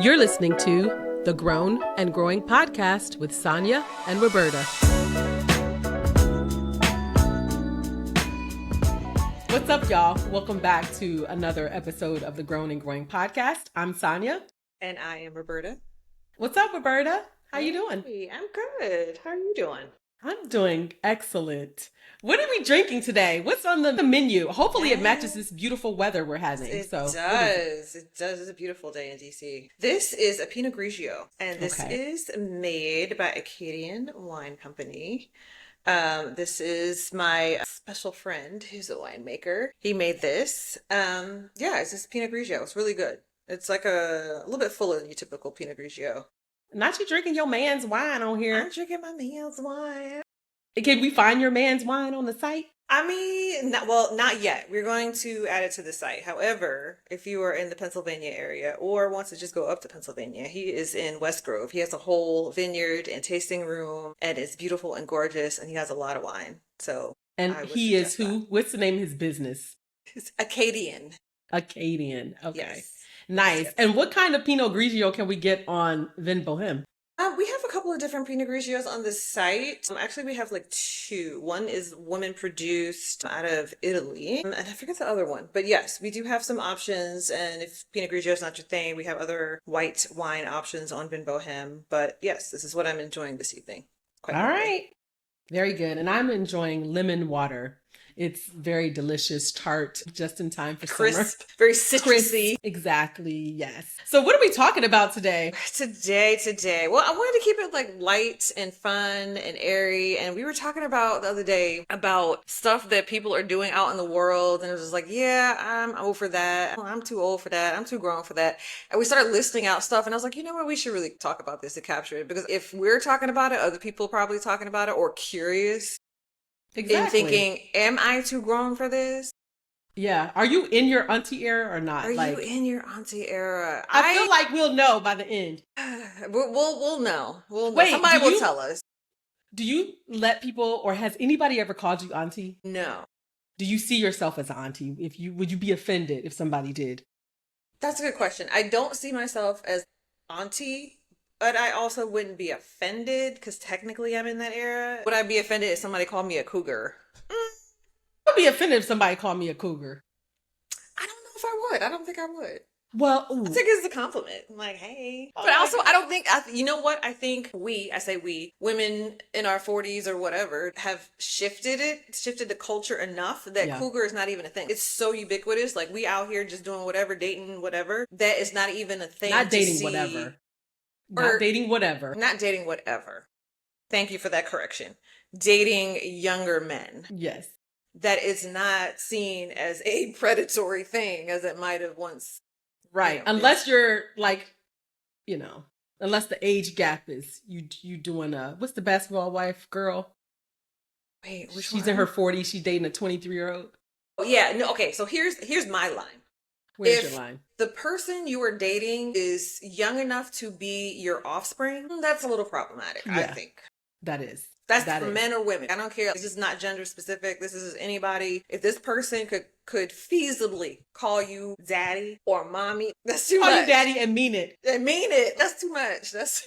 You're listening to the Grown and Growing podcast with Sonia and Roberta. What's up, y'all? Welcome back to another episode of the Grown and Growing podcast. I'm Sonia. And I am Roberta. What's up, Roberta? How you doing? Hey, I'm good. How are you doing? I'm doing excellent. What are we drinking today? What's on the menu? Hopefully it matches this beautiful weather we're having. It does. It does. It's a beautiful day in DC. This is a Pinot Grigio, and this is made by Acadian Wine Company. This is my special friend who's a winemaker. He made this. It's this Pinot Grigio. It's really good. It's like a little bit fuller than your typical Pinot Grigio. Not you drinking your man's wine on here. I'm drinking my man's wine. Can we find your man's wine on the site? I mean, not yet. We're going to add it to the site. However, if you are in the Pennsylvania area or want to just go up to Pennsylvania, he is in West Grove. He has a whole vineyard and tasting room, and it's beautiful and gorgeous, and he has a lot of wine. So, and he is who? That. What's the name of his business? It's Acadian. Acadian. Okay. Yes. Nice. Yes. And what kind of Pinot Grigio can we get on Vin Bohem? We have a couple of different Pinot Grigios on the site. Actually, we have like two. One is woman produced out of Italy, and I forget the other one. But yes, we do have some options. And if Pinot Grigio is not your thing, we have other white wine options on Vin Bohem. But yes, this is what I'm enjoying this evening. All right. Very good. And I'm enjoying lemon water. It's very delicious, tart, just in time for crisp, summer. Very citrusy. Exactly, yes. So what are we talking about today? Today. Well, I wanted to keep it like light and fun and airy. And we were talking about the other day about stuff that people are doing out in the world. And it was just like, yeah, I'm over that. I'm too old for that. I'm too grown for that. And we started listing out stuff. And I was like, you know what? We should really talk about this to capture it. Because if we're talking about it, other people are probably talking about it or curious. Exactly. And thinking, am I too grown for this? Yeah. Are you in your auntie era or not? Are you in your auntie era? I feel like we'll know by the end. We'll know. We'll know. Wait, somebody will tell us. Do you let people, or has anybody ever called you auntie? No. Do you see yourself as an auntie? Would you be offended if somebody did? That's a good question. I don't see myself as auntie. But I also wouldn't be offended because technically I'm in that era. Would I be offended if somebody called me a cougar? I'd be offended if somebody called me a cougar. I don't know if I would. I don't think I would. Well, I think it's a compliment. I'm like, hey. But also, I don't think, you know what? I think women in our 40s or whatever have shifted the culture enough that cougar is not even a thing. It's so ubiquitous. Like we out here just doing whatever, dating whatever. That is not even a thing. Not dating whatever. Not dating whatever. Not dating whatever. Thank you for that correction. Dating younger men. Yes. That is not seen as a predatory thing as it might have once. Right. Unless you're like, unless the age gap is you doing what's the basketball wife girl? Wait, she's in her 40s. She's dating a 23-year-old. Oh, yeah. No. Okay. So here's my line. Where's your line? The person you are dating is young enough to be your offspring, that's a little problematic, I think. That's for men or women. I don't care. It's just not gender specific. This is anybody. If this person could feasibly call you daddy or mommy, that's too much. Call you daddy and mean it. That's too much. That's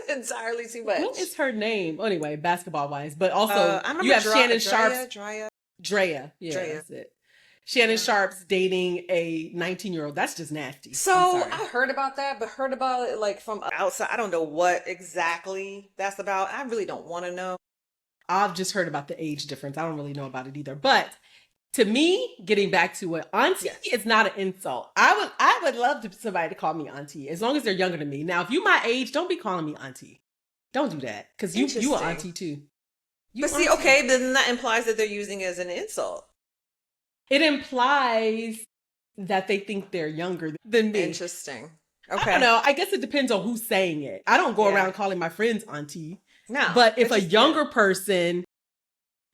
entirely too much. What is her name? Anyway, basketball wise. But also, you have Shannon Sharp's. Drea. Yeah, that's it. Shannon Sharp's dating a 19-year-old. That's just nasty. So I heard about that, but heard about it like from outside. I don't know what exactly that's about. I really don't want to know. I've just heard about the age difference. I don't really know about it either. But to me, getting back to it, auntie is not an insult. I would love somebody to call me auntie as long as they're younger than me. Now, if you my age, don't be calling me auntie. Don't do that because you are auntie too. But see, okay, then that implies that they're using it as an insult. It implies that they think they're younger than me. Interesting. Okay. I don't know. I guess it depends on who's saying it. I don't go around calling my friends auntie. No. But if a younger person,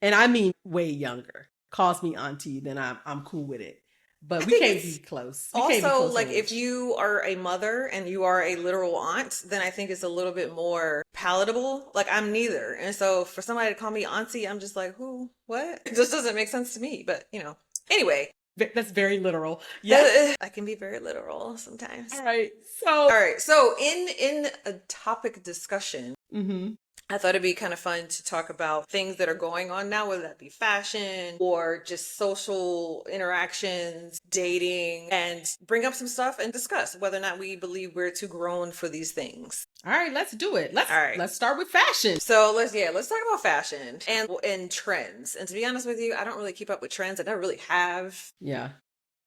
and I mean way younger, calls me auntie, then I'm cool with it. But we can't be close. Also, like if you are a mother and you are a literal aunt, then I think it's a little bit more palatable. Like I'm neither. And so for somebody to call me auntie, I'm just like, who? What? It just doesn't make sense to me. But, Anyway, That's very literal. Yeah. I can be very literal sometimes. All right. All right. So in a topic discussion, Mm-hmm. I thought it'd be kind of fun to talk about things that are going on now, whether that be fashion or just social interactions, dating, and bring up some stuff and discuss whether or not we believe we're too grown for these things. All right, let's do it. All right. Let's start with fashion. So let's talk about fashion and trends. And to be honest with you, I don't really keep up with trends. I never really have. Yeah.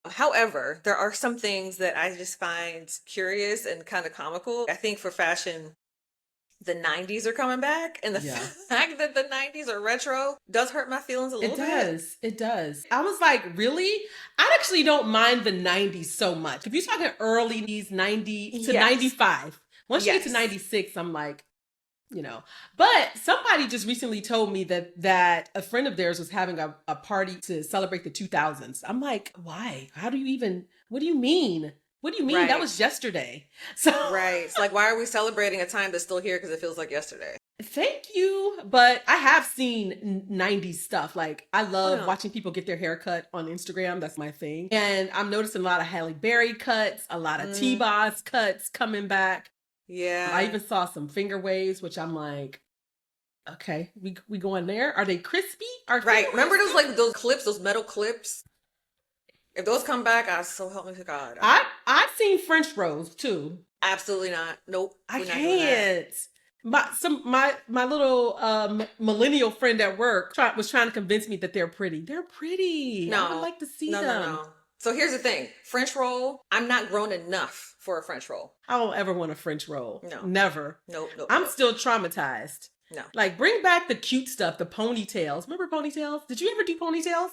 However, there are some things that I just find curious and kind of comical. I think for fashion, the 90s are coming back, and the fact that the 90s are retro does hurt my feelings a little bit. It does. I was like, really? I actually don't mind the 90s so much. If you're talking early 90 to 95, once you get to 96, I'm like, But somebody just recently told me that a friend of theirs was having a party to celebrate the 2000s. I'm like, why? What do you mean? What do you mean? Right. That was yesterday. So Right. It's like, why are we celebrating a time that's still here because it feels like yesterday? Thank you. But I have seen 90s stuff. Like, I love watching people get their hair cut on Instagram. That's my thing. And I'm noticing a lot of Halle Berry cuts, a lot of T-Boz cuts coming back. Yeah. I even saw some finger waves, which I'm like, okay, we going there? Are they crispy? Right. Remember those clips, those metal clips? If those come back, so help me to God. I've seen French rolls too. Absolutely not. Nope. I can't. My little millennial friend at work was trying to convince me that they're pretty. They're pretty. No. I would like to see them. No. So here's the thing. French roll, I'm not grown enough for a French roll. I don't ever want a French roll. No. Never. Nope. I'm still traumatized. No. Like, bring back the cute stuff, the ponytails. Remember ponytails? Did you ever do ponytails?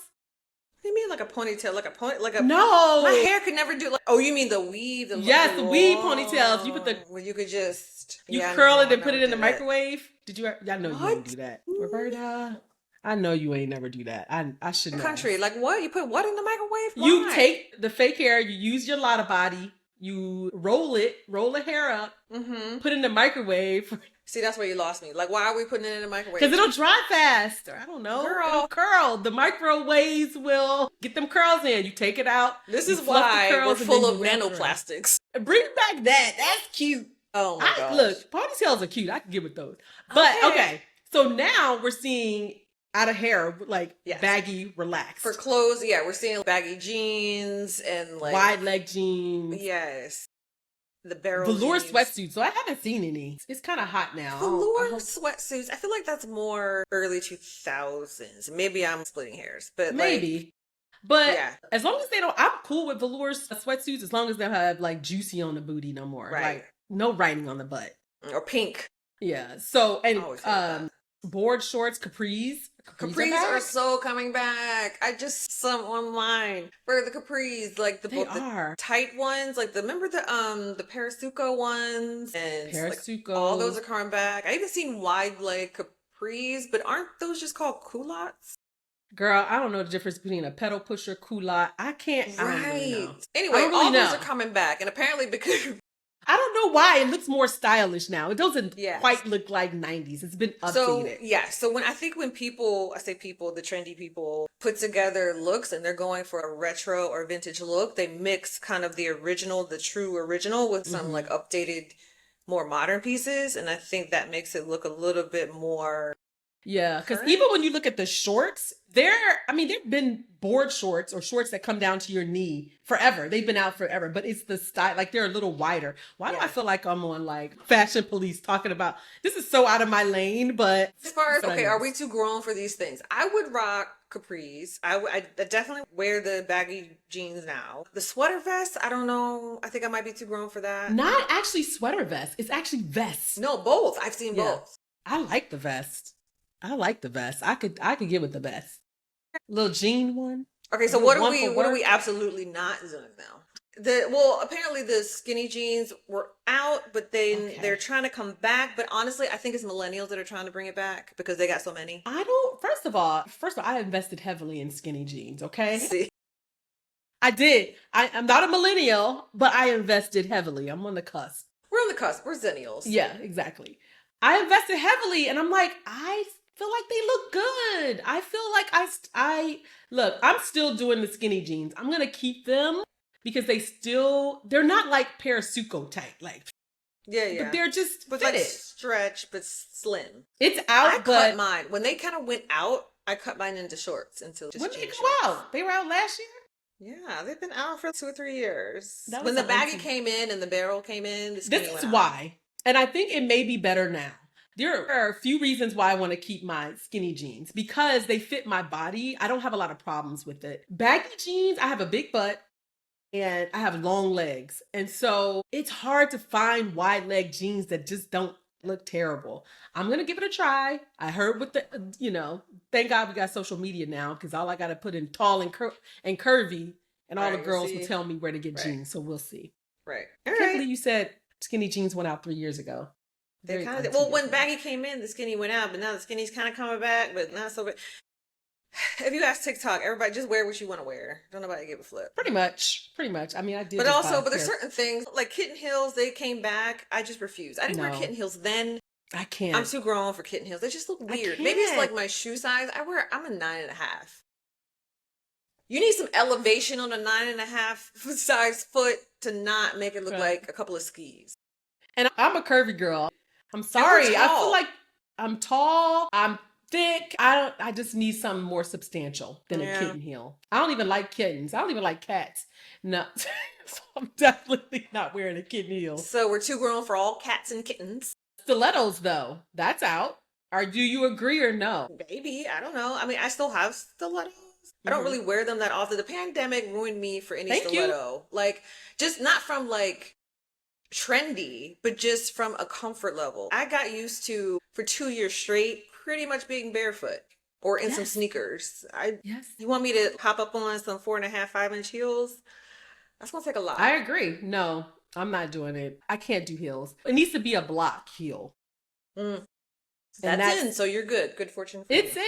What do you mean like a ponytail? No. My hair could never do you mean the weave? Yes, the weave ponytails. You put where you could just curl it and put it in the microwave. Did you? I know you What? wouldn't do that, Roberta. I know you ain't never do that. I should know. Country, like what? You put what in the microwave? Why? You take the fake hair, you use your Lotta body, you roll the hair up, put it in the microwave. See, that's where you lost me. Like, why are we putting it in the microwave? Because it'll dry fast. Or I don't know. Girl. It'll curl. The microwaves will get them curls in. You take it out. This is why we're full of nanoplastics. Bring back that. That's cute. Oh my gosh. Look, ponytails are cute. I can get with those. But okay. So now we're seeing out of hair, like baggy, relaxed. For clothes, we're seeing baggy jeans and like wide leg jeans. Yes. The barrel velour jeans. sweatsuits. So I haven't seen any. It's kind of hot now. Velour sweatsuits. I feel like that's more early 2000s. Maybe I'm splitting hairs, but maybe. But as long as they don't, I'm cool with velour sweatsuits as long as they have like juicy on the booty no more. Right. Like no writing on the butt. Or pink. Yeah. So, and board shorts, capris. Capris are so coming back. I just saw them online for the capris, like the tight ones, like remember the Parasuco ones and Parasuco. Like, all those are coming back. I even seen wide leg capris, but aren't those just called culottes? Girl, I don't know the difference between a pedal pusher, culotte. I can't. Right. I don't really know. Anyway, all those are coming back, and apparently because. I don't know why it looks more stylish now. It doesn't quite look like 90s. It's been updated. So when I say people, the trendy people put together looks and they're going for a retro or vintage look, they mix kind of the true original with some like updated, more modern pieces. And I think that makes it look a little bit more. Yeah, because even when you look at the shorts, they've been board shorts or shorts that come down to your knee forever. They've been out forever, but it's the style, like they're a little wider. Why do I feel like I'm on like Fashion Police talking about, this is so out of my lane, but. As far as, are we too grown for these things? I would rock capris. I definitely wear the baggy jeans now. The sweater vest, I don't know. I think I might be too grown for that. Not actually sweater vest. It's actually vests. No, both. I've seen both. I like the vest. I could get with the vest. Little jean one. Okay, so what are we absolutely not doing now? Apparently the skinny jeans were out, but then they're trying to come back. But honestly, I think it's millennials that are trying to bring it back because they got so many. First of all, I invested heavily in skinny jeans, okay? See? I did. I'm not a millennial, but I invested heavily. I'm on the cusp. We're on the cusp. We're zennials. Yeah, exactly. I invested heavily and I'm like, feel like they look good. I feel like I look, I'm still doing the skinny jeans. I'm going to keep them because they're not like Parasuco tight. Like, Yeah. but they're just But fitted. like stretch, but slim. It's I out, cut but mine. When they kind of went out, I cut mine into shorts until just when did they jean go shorts. out? They were out last year? Yeah, they've been out for 2 or 3 years. That was When the the baggy auntie. came in and the barrel came in, the skinny This is went out. why. And I think it may be better now. There are a few reasons why I want to keep my skinny jeans because they fit my body. I don't have a lot of problems with it. Baggy jeans, I have a big butt and I have long legs. And so it's hard to find wide leg jeans that just don't look terrible. I'm going to give it a try. I heard with the, thank God we got social media now because all I got to put in tall and curvy and all Right, the we'll girls see. will tell me where to get Right. jeans. So we'll see. Right. I All can't right. believe you said skinny jeans went out 3 years ago. They Very kind of auntie well, when of me. baggy came in, the skinny went out, but now the skinny's kind of coming back, but not so bad. If you ask TikTok, everybody just wear what you want to wear. Don't nobody give a flip. Pretty much. I mean, I did. But just also, buy a but there's pair. certain things like kitten heels. They came back. I just refuse. I didn't wear No. kitten heels then. I can't. I'm too grown for kitten heels. They just look I weird. Maybe it's can't. like my shoe size. I'm a 9.5. You need some elevation on a 9.5 size foot to not make it look Right. like a couple of skis. And I'm a curvy girl. I'm sorry. I tall. feel like I'm tall. I'm thick. I just need something more substantial than Yeah. a kitten heel. I don't even like kittens. I don't even like cats. No. So I'm definitely not wearing a kitten heel. So we're too grown for all cats and kittens. Stilettos, though, that's out. Or do you agree or no? Maybe. I don't know. I mean, I still have stilettos. I don't Mhm. really wear them that often. The pandemic ruined me for any Thank you. stiletto. Like, just not from like trendy, but just from a comfort level. I got used to, for 2 years straight, pretty much being barefoot or in some Yes. sneakers. Yes. You want me to hop up on some 4.5, 5 inch heels? That's gonna take a lot. I agree. No, I'm not doing it. I can't do heels. It needs to be a block heel. Mm. And That's in, so you're good. Good fortune for It's you.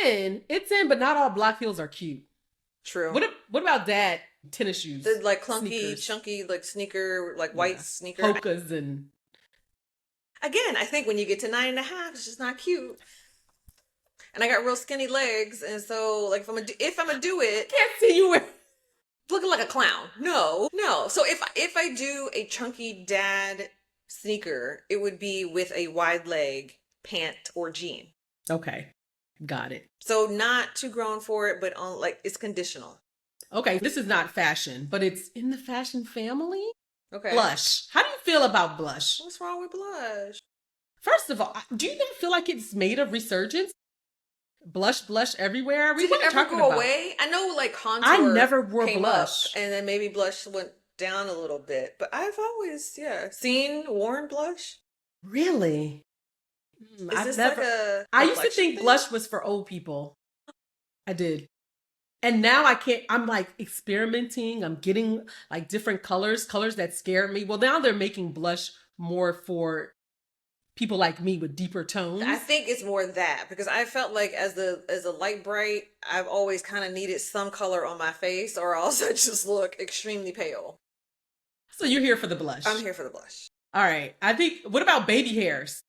in, but not all block heels are cute. True. What about dad tennis shoes? The like clunky, Sneakers. chunky, like sneaker, like white Yeah. sneaker. Polkas and Again, I think when you get to 9.5, it's just not cute. And I got real skinny legs, and so like if I'm gonna do it, can't see you wear. looking like a clown. No. So if I do a chunky dad sneaker, it would be with a wide leg pant or jean. Okay, got it. So not too grown for it, but on like it's conditional. Okay, this is not fashion, but it's in the fashion family. Okay. Blush. How do you feel about blush? What's wrong with blush? First of all, do you not feel like it's made a resurgence? Blush everywhere. We Did weren't it ever talking go about. away? I know like contour. I never wore came blush. up, and then maybe blush went down a little bit. But I've always worn blush. Really? Is I've this never. like a I used to complexion think thing? blush was for old people. I did. And now I can't, I'm like experimenting. I'm getting like different colors that scare me. Well, now they're making blush more for people like me with deeper tones. I think it's more that because I felt like as a light bright, I've always kind of needed some color on my face, or else I just look extremely pale. So you're here for the blush. I'm here for the blush. All right. I think, what about baby hairs?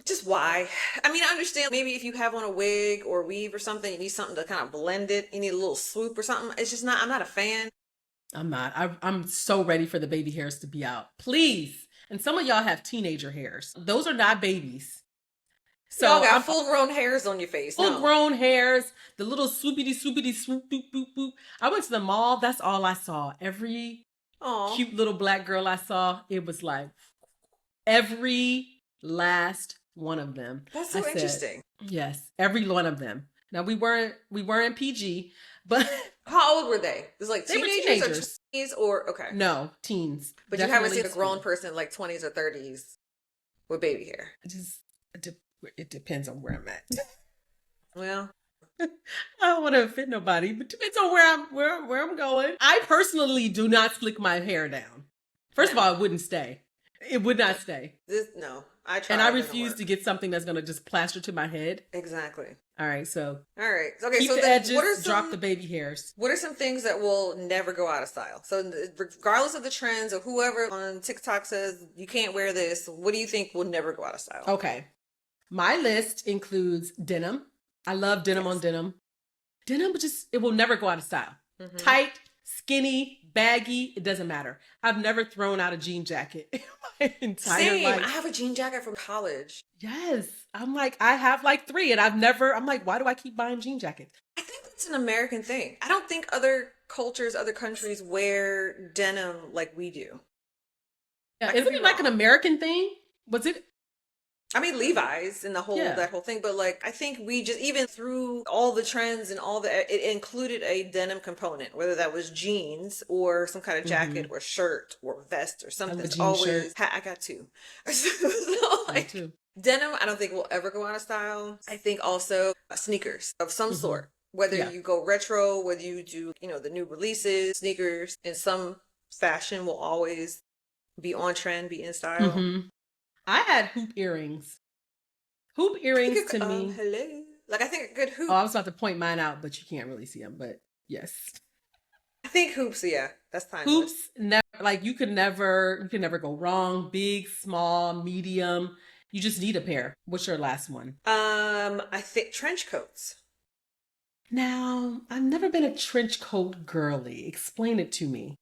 Just why? I mean, I understand maybe if you have on a wig or weave or something, you need something to kind of blend it. You need a little swoop or something. It's just not, I'm not a fan. I'm not. I'm so ready for the baby hairs to be out. Please. And some of y'all have teenager hairs. Those are not babies. So y'all got full grown hairs on your face. Full grown hairs, the little swoopity swoop boop boop boop. I went to the mall. That's all I saw. Every Aww. cute little black girl I saw, it was like every last one of them. That's so interesting. Yes, every one of them. Now we weren't PG, but how old were they? It was like they were teenagers or teenagers. 20s or okay. No, teens. But you haven't seen a grown teen. person like 20s or 30s with baby hair. It depends on where I'm at. Well, I don't want to offend nobody, but it depends on where I'm going. I personally do not slick my hair down. First of all, it wouldn't stay. It would not stay. I tried. And I refuse to get something that's going to just plaster to my head. Exactly. All right, so All right. Okay. keep So the edges, what are some, drop the baby hairs. What are some things that will never go out of style? So regardless of the trends or whoever on TikTok says you can't wear this, what do you think will never go out of style? Okay. My list includes denim. I love denim on denim. Denim, it will never go out of style. Mm-hmm. Tight, skinny, baggy, it doesn't matter. I've never thrown out a jean jacket in my entire life. I have a jean jacket from college. Yes. I'm like, I have like 3 and I'm like, why do I keep buying jean jackets? I think it's an American thing. I don't think other cultures, other countries wear denim like we do. Yeah, isn't it like an American thing? Was it? I mean, Levi's and that whole thing, but like, I think we just, even through all the trends and it included a denim component, whether that was jeans or some kind of jacket or shirt or vest or something. It's always, I got 2. So like, denim, I don't think will ever go out of style. I think also sneakers of some sort, whether you go retro, whether you do, the new releases, sneakers in some fashion will always be on trend, be in style. Mm-hmm. I had hoop earrings. Hoop earrings to me. Hello. Like, I think a good hoop. Oh, I was about to point mine out, but you can't really see them. But yes. I think hoops, yeah. That's timeless. Hoops, never, like you can never go wrong. Big, small, medium. You just need a pair. What's your last one? I think trench coats. Now, I've never been a trench coat girly. Explain it to me.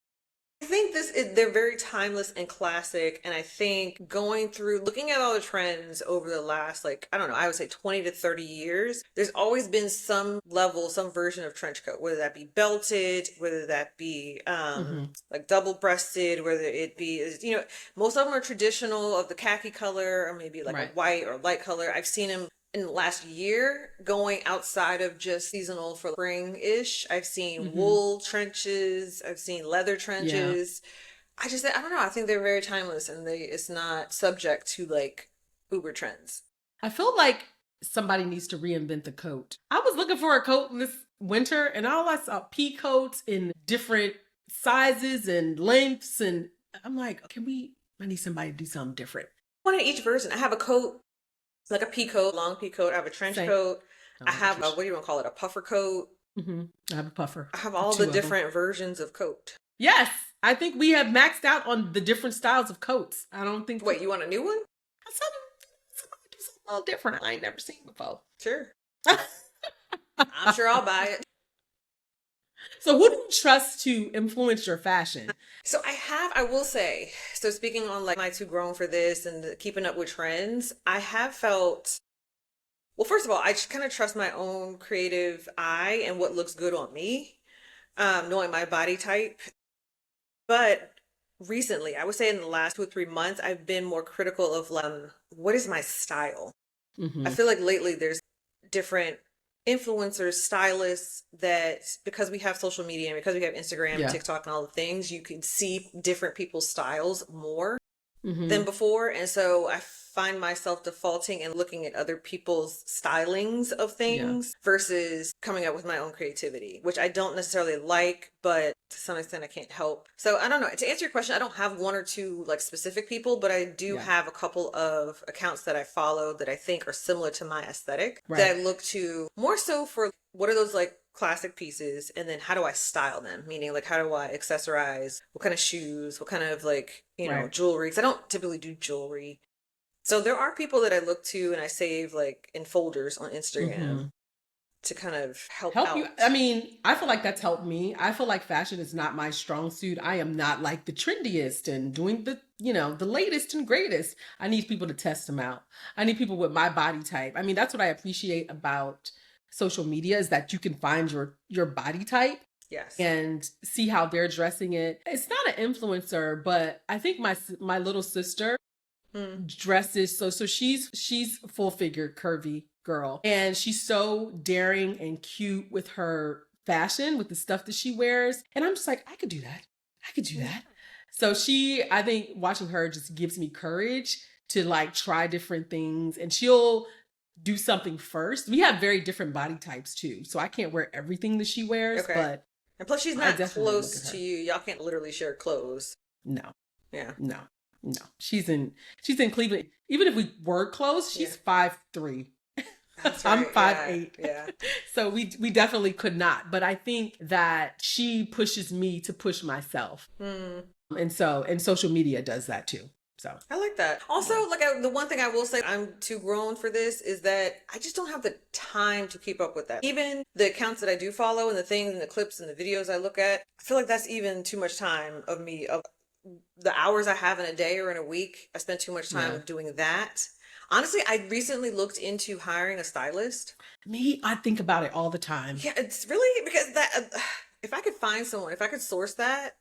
I think they're very timeless and classic. And I think looking at all the trends over the last, I would say 20 to 30 years, there's always been some version of trench coat, whether that be belted, whether that be like double breasted, whether it be, most of them are traditional of the khaki color or maybe like a white or light color. I've seen them in the last year going outside of just seasonal for spring-ish. I've seen wool trenches. I've seen leather trenches. Yeah. I don't know. I think they're very timeless and it's not subject to like Uber trends. I feel like somebody needs to reinvent the coat. I was looking for a coat this winter and all I saw pea coats in different sizes and lengths. And I'm like, I need somebody to do something different. One in each version. I have a coat, like a pea coat, long pea coat. I have a trench coat. I have what do you want to call it? A puffer coat. Mm-hmm. I have a puffer. I have all the different versions of coat. Yes. I think we have maxed out on the different styles of coats. I don't think. Wait, you want a new one? Somebody do something a little different I ain't never seen before. Sure. I'm sure I'll buy it. So who do you trust to influence your fashion? So I will say, so speaking on like my too grown for this and keeping up with trends, I have felt, well, first of all, I just kind of trust my own creative eye and what looks good on me, knowing my body type. But recently, I would say in the last 2 or 3 months, I've been more critical of what is my style? I feel like lately there's different influencers, stylists that because we have social media and because we have Instagram and TikTok and all the things, you can see different people's styles more than before. And so I find myself defaulting and looking at other people's stylings of things versus coming up with my own creativity, which I don't necessarily like, but to some extent I can't help. So I don't know. To answer your question, I don't have 1 or 2 like specific people, but I do have a couple of accounts that I follow that I think are similar to my aesthetic that I look to more so for what are those like classic pieces, and then how do I style them? Meaning like how do I accessorize? What kind of shoes? What kind of like, jewelry? Because I don't typically do jewelry. So there are people that I look to and I save like in folders on Instagram to kind of help out. You. I mean, I feel like that's helped me. I feel like fashion is not my strong suit. I am not like the trendiest and doing the, the latest and greatest. I need people to test them out. I need people with my body type. I mean, that's what I appreciate about social media is that you can find your body type. Yes. And see how they're dressing it. It's not an influencer, but I think my little sister dresses so she's full figure curvy girl and she's so daring and cute with her fashion with the stuff that she wears and I'm just like I could do that. So I think watching her just gives me courage to like try different things and she'll do something first. We have very different body types too, so I can't wear everything that she wears. But and plus she's not close to you. Y'all can't literally share clothes. No. Yeah. No. She's in Cleveland. Even if we were close, she's 5'3". That's right. I'm 5'8". Yeah. So we definitely could not. But I think that she pushes me to push myself. And social media does that too. So I like that. Also, like the one thing I will say, I'm too grown for this, is that I just don't have the time to keep up with that. Even the accounts that I do follow and the things and the clips and the videos I look at, I feel like that's even too much time of me, of the hours I have in a day or in a week. I spend too much time doing that. Honestly, I recently looked into hiring a stylist. me, I think about it all the time. Yeah, it's really because that if I could find someone, if I could source that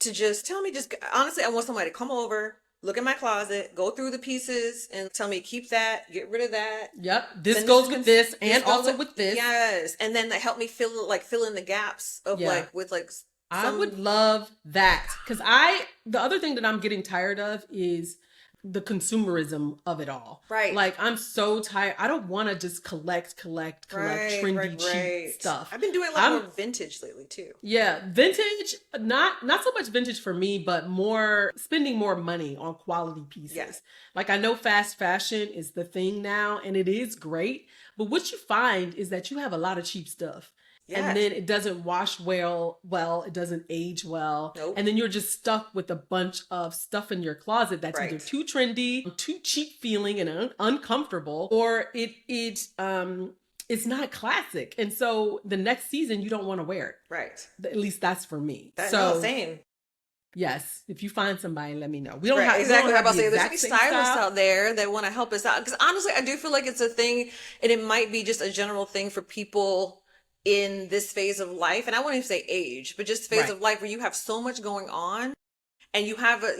to just tell me, just honestly, I want somebody to come over, look in my closet, go through the pieces, and tell me keep that, get rid of that. Yep, this Send goes to with this, and goes also with this. Yes, and then that help me fill in the gaps of like with like. I would love that, because the other thing that I'm getting tired of is the consumerism of it all. Right. Like, I'm so tired. I don't want to just collect trendy, cheap stuff. I've been doing a lot more vintage lately too. Yeah, vintage, not so much vintage for me, but more spending more money on quality pieces. Yes. Like, I know fast fashion is the thing now, and it is great, but what you find is that you have a lot of cheap stuff. Yes. And then it doesn't wash well, it doesn't age well. Nope. And then you're just stuck with a bunch of stuff in your closet that's either too trendy, too cheap feeling and uncomfortable, or it's not classic. And so the next season you don't want to wear it. Right. At least that's for me. Same. Yes, if you find somebody, let me know. We don't have exactly. How about say there's any stylists out there that want to help us out? Because honestly, I do feel like it's a thing, and it might be just a general thing for people in this phase of life, and I wouldn't even say age, but just phase of life where you have so much going on, and you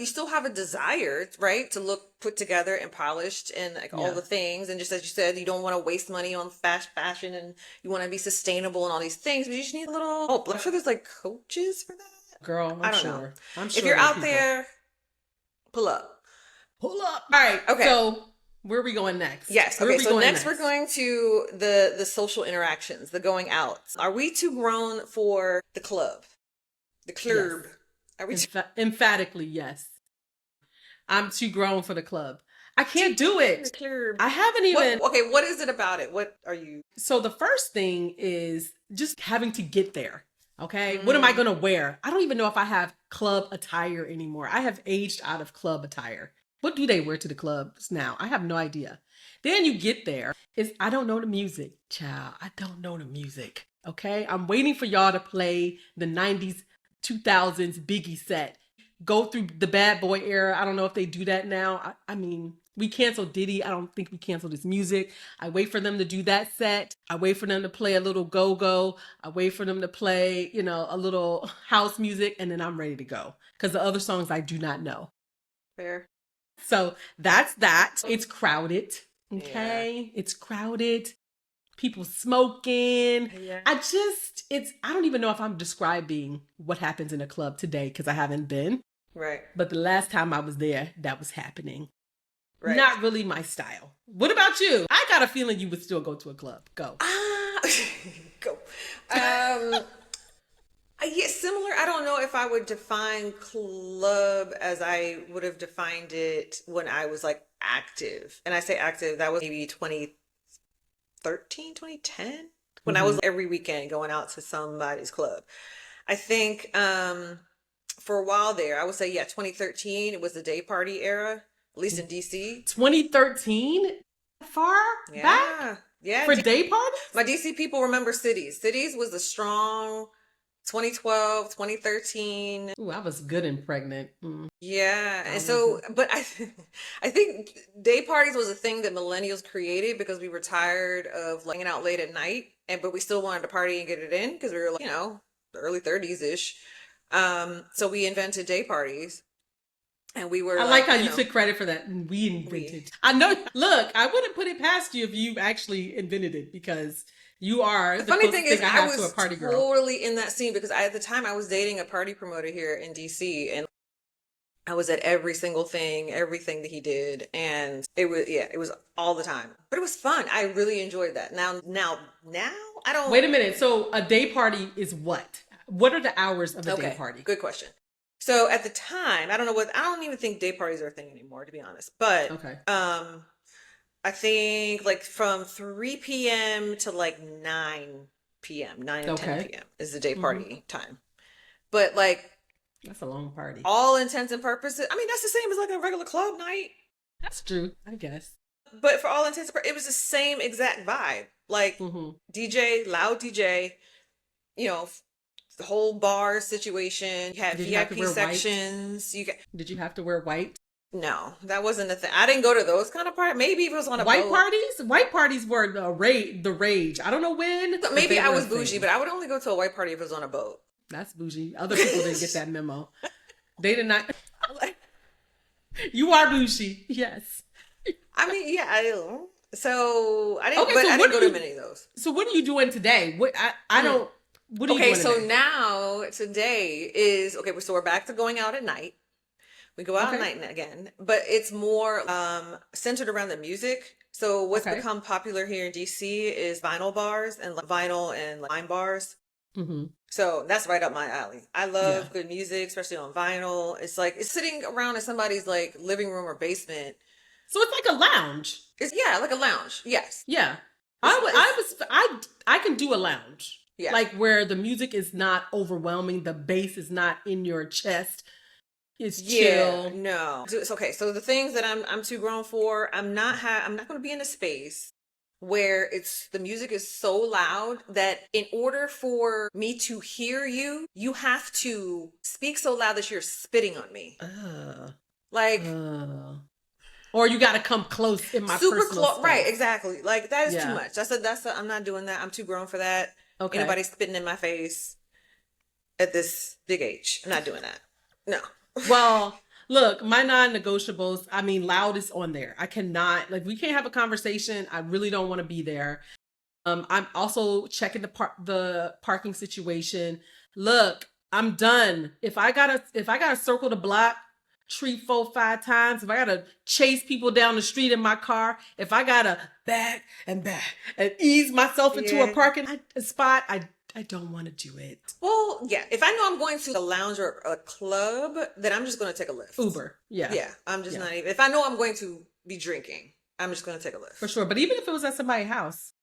still have a desire, right, to look put together and polished and like all the things, and just as you said, you don't want to waste money on fast fashion, and you want to be sustainable and all these things, but you just need a little help. I'm sure there's like coaches for that. Girl, I don't know. I'm sure if you're out there, pull up. All right. Okay. So where are we going next? Yes. Okay. So next we're going to the social interactions, the going out. Are we too grown for the club? The club. Yes. Are we emphatically yes. I'm too grown for the club. I can't do it. The club. I haven't even. What is it about it? What are you? So the first thing is just having to get there. Okay. What am I going to wear? I don't even know if I have club attire anymore. I have aged out of club attire. What do they wear to the clubs now? I have no idea. Then you get there. I don't know the music. Child, I don't know the music. Okay? I'm waiting for y'all to play the 90s, 2000s Biggie set. Go through the Bad Boy era. I don't know if they do that now. I mean, we canceled Diddy. I don't think we canceled his music. I wait for them to do that set. I wait for them to play a little go-go. I wait for them to play, a little house music, and then I'm ready to go. Because the other songs I do not know. Fair. So that's that. It's crowded. Okay. Yeah. It's crowded. People smoking. Yeah. I don't even know if I'm describing what happens in a club today because I haven't been. Right. But the last time I was there, that was happening. Right. Not really my style. What about you? I got a feeling you would still go to a club. Go. Go. Yeah, similar. I don't know if I would define club as I would have defined it when I was like active. And I say active, that was maybe 2013, 2010, when I was every weekend going out to somebody's club. I think for a while there, I would say, 2013, it was the day party era, at least in DC. 2013? Far back? Yeah. For day parties? My DC people remember Cities. Cities was a strong 2012, 2013. Ooh, I was good and pregnant. Yeah. And so, but I think day parties was a thing that millennials created because we were tired of hanging out late at night, but we still wanted to party and get it in because we were like, the early 30s-ish. So we invented day parties. And we were I like how you took credit for that. We invented. I know. Look, I wouldn't put it past you if you actually invented it because you are the funny thing is I was totally in that scene because at the time I was dating a party promoter here in DC and I was at every single thing, everything that he did, and it was all the time. But it was fun. I really enjoyed that. Now I don't. Wait a minute. So a day party is what? What are the hours of a day party? Good question. So at the time, I don't even think day parties are a thing anymore, to be honest. But I think like from 3 p.m. to like 9 p.m., 9 and 10 p.m. is the day party time. But like That's a long party. All intents and purposes. I mean, that's the same as like a regular club night. That's true, I guess. But for all intents and purposes, it was the same exact vibe. Like Mm-hmm. DJ, loud DJ, you know, the whole bar situation. You had Did you have to VIP wear white? sections. You got Did you have to wear white? no, that wasn't a thing. I didn't go to those kind of parties. Maybe if it was on a White boat. parties? White parties were the rage. I don't know when. So but maybe they I were was a bougie, thing. but I would only go to a white party if it was on a boat. That's bougie. Other people didn't get that memo. They did not. You are bougie. Yes. I mean, yeah. So I didn't. Okay, but so I what didn't go do to you- many of those. So what are you doing today? What I don't. What are you Okay, doing so today? now today is okay. So we're back to going out at night. We go out at Okay. night again, but it's more centered around the music. So what's Okay. become popular here in DC is vinyl bars and like, vinyl and like, wine bars. Mm-hmm. So that's right up my alley. I love Yeah. good music, especially on vinyl. It's like it's sitting around in somebody's like living room or basement. So it's like a lounge. It's like a lounge. Yes. Yeah. It's- I can do a lounge. Yeah. Like where the music is not overwhelming, the bass is not in your chest. It's chill. No. It's okay. So the things that I'm too grown for, I'm not going to be in a space where the music is so loud that in order for me to hear you, you have to speak so loud that you're spitting on me. Like or you got to come close in my super personal close. space. Right, exactly. Like that is Yeah. too much. I'm not doing that. I'm too grown for that. Okay. Anybody spitting in my face at this big age. I'm not doing that. No. Well, look, my non-negotiables, I mean, loud is on there. I cannot, like, we can't have a conversation. I really don't want to be there. I'm also checking the parking situation. Look, I'm done. If I gotta circle the block 3, 4, 5 times, if I gotta chase people down the street in my car, if I gotta back and ease myself into a parking spot, I don't want to do it. Well, yeah. If I know I'm going to a lounge or a club, then I'm just going to take a Lyft. Uber, yeah. Yeah, I'm just not even. If I know I'm going to be drinking, I'm just going to take a Lyft. For sure. But even if it was at somebody's house,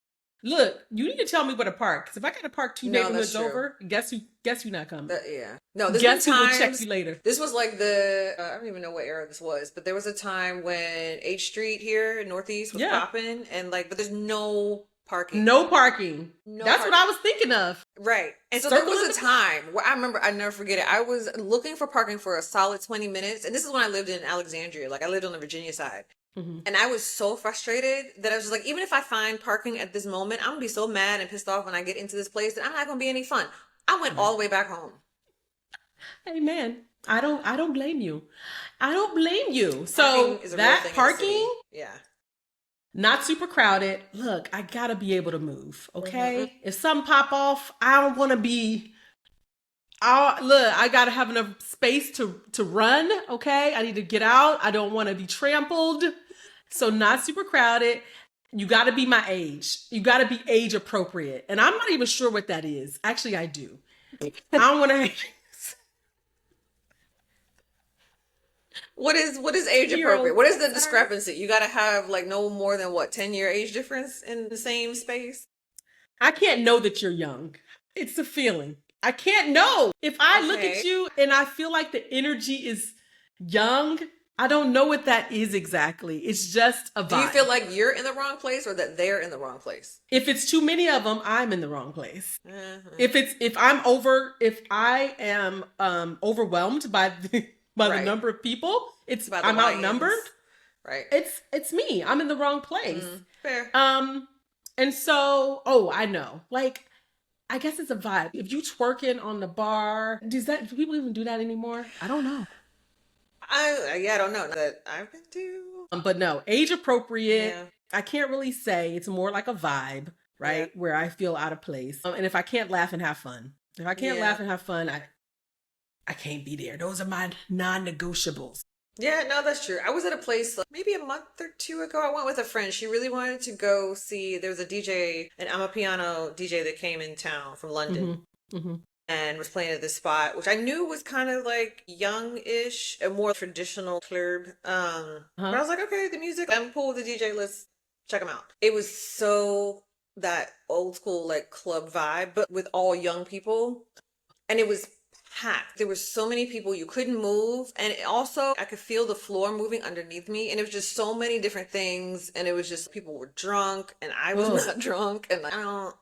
look, you need to tell me where to park. Because if I got to park 2 No, neighborhoods that's true. over, guess who not coming? Yeah. No, this Guess who been will times, check you later? This was like I don't even know what era this was, but there was a time when H Street here in Northeast was popping, and like, but there's no parking. No parking. No That's parking. what I was thinking of. Right. And so Circle there in was a the time where I remember, I never forget it. I was looking for parking for a solid 20 minutes. And this is when I lived in Alexandria. Like I lived on the Virginia side. Mm-hmm. And I was so frustrated that I was just like, even if I find parking at this moment, I'm gonna be so mad and pissed off when I get into this place that I'm not gonna be any fun. I went all the way back home. Hey man, I don't blame you. I don't blame you. So Parking is a real that thing in the parking, city. Yeah. not super crowded. Look, I gotta be able to move. Okay. If something pop off, I don't want to be. I gotta have enough space to run. Okay. I need to get out. I don't want to be trampled. So not super crowded. You got to be my age. You got to be age appropriate. And I'm not even sure what that is. Actually, I do. I don't want to. What is age You're appropriate? What is the sorry. discrepancy? You got to have like no more than 10-year age difference in the same space? I can't know that you're young. It's a feeling. I can't know. If I look at you and I feel like the energy is young, I don't know what that is exactly. It's just a vibe. Do you feel like you're in the wrong place or that they're in the wrong place? If it's too many of them, I'm in the wrong place. Uh-huh. If I am overwhelmed by the number of people, I'm outnumbered. Right. It's me. I'm in the wrong place. Fair. And so, I know. Like, I guess it's a vibe. If you twerking on the bar, do people even do that anymore? I don't know. I don't know that I've been to. But no, age appropriate. Yeah. I can't really say. It's more like a vibe, right? Yeah. Where I feel out of place. And if I can't laugh and have fun, I can't be there. Those are my non-negotiables. Yeah, no, that's true. I was at a place maybe a month or 2 ago. I went with a friend. She really wanted to go see. There was a DJ, an Amapiano DJ that came in town from London. Mm-hmm. And was playing at this spot, which I knew was kind of like young-ish, a more traditional club. But I was like, okay, the music, I'm cool with the DJ. Let's check them out. It was so that old school like club vibe, but with all young people, and it was packed. There were so many people, you couldn't move. And also, I could feel the floor moving underneath me. And it was just so many different things. And it was just people were drunk and I was Ugh. not drunk. And I don't.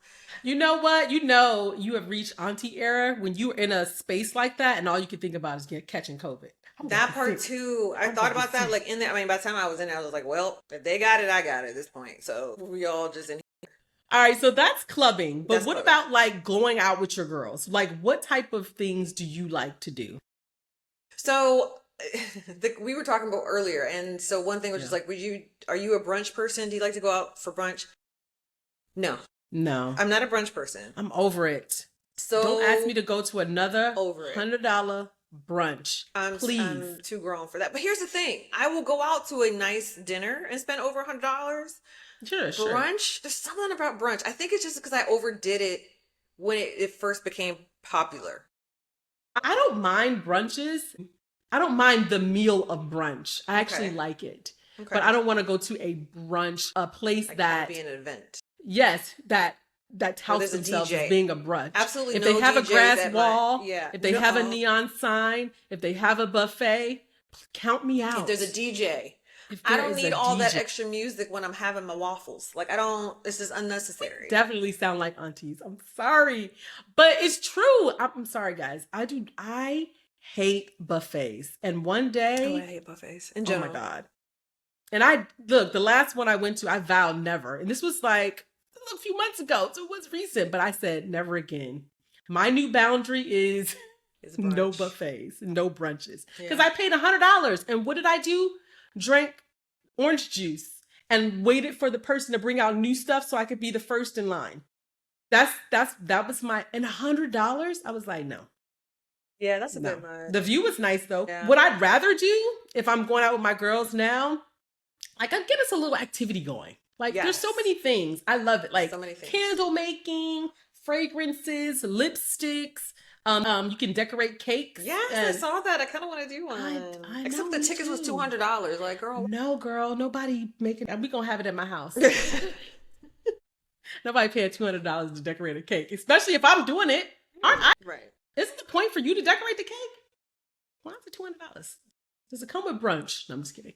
You know what? You know you have reached auntie era when you're in a space like that and all you can think about is catching COVID. That part too. I thought about that like in there. I mean, by the time I was in there, I was like, well, if they got it, I got it at this point. So we all just in. All right, so that's clubbing. But That's what clubbing. about like going out with your girls? Like what type of things do you like to do? So we were talking about earlier, and so one thing was just Yeah. like, are you a brunch person? Do you like to go out for brunch? No, No. I'm not a brunch person. I'm over it. So Don't ask me to go to another over it. $100 brunch. Please. I'm too grown for that. But here's the thing: I will go out to a nice dinner and spend over $100. Sure. Brunch, there's something about brunch. I think it's just because I overdid it when it first became popular. I don't mind brunches. I don't mind the meal of brunch. I actually Okay. like it. Okay. But I don't want to go to a brunch, a place Like, that, be an event. yes, that Where touts there's a themselves DJ. as being a brunch. Absolutely If no they have a DJs grass at my- wall, yeah. if they have a No. neon sign, if they have a buffet, count me out. If there's a DJ. If I there don't is need a all that DJ. extra music when I'm having my waffles. Like, I don't, this is unnecessary. Definitely sound like aunties. I'm sorry. But it's true. I'm sorry, guys. I hate buffets. And one day, Oh, I hate buffets in oh general. my God. And the last one I went to, I vowed never. And this was like a few months ago. So it was recent, but I said never again. My new boundary is It's no brunch. buffets, no brunches. Because Yeah. I paid $100. And what did I do? Drank orange juice and waited for the person to bring out new stuff so I could be the first in line. That was my, and $100. I was like, no. Yeah, that's a No. bit much. The view was nice though. Yeah. What I'd rather do if I'm going out with my girls now, like I'd get us a little activity going. Like there's so Yes. many things. I love it. Like So many things. candle making, fragrances, lipsticks. You can decorate cakes. Yes, I and- saw that. I kind of want to do one. I Except know, the me tickets was too. $200. Like, girl. No, girl, nobody making. We gonna have it at my house. Nobody paying $200 to decorate a cake, especially if I'm doing it. Aren't I? Right. Isn't the point for you to decorate the cake? Why is it $200? Does it come with brunch? No, I'm just kidding.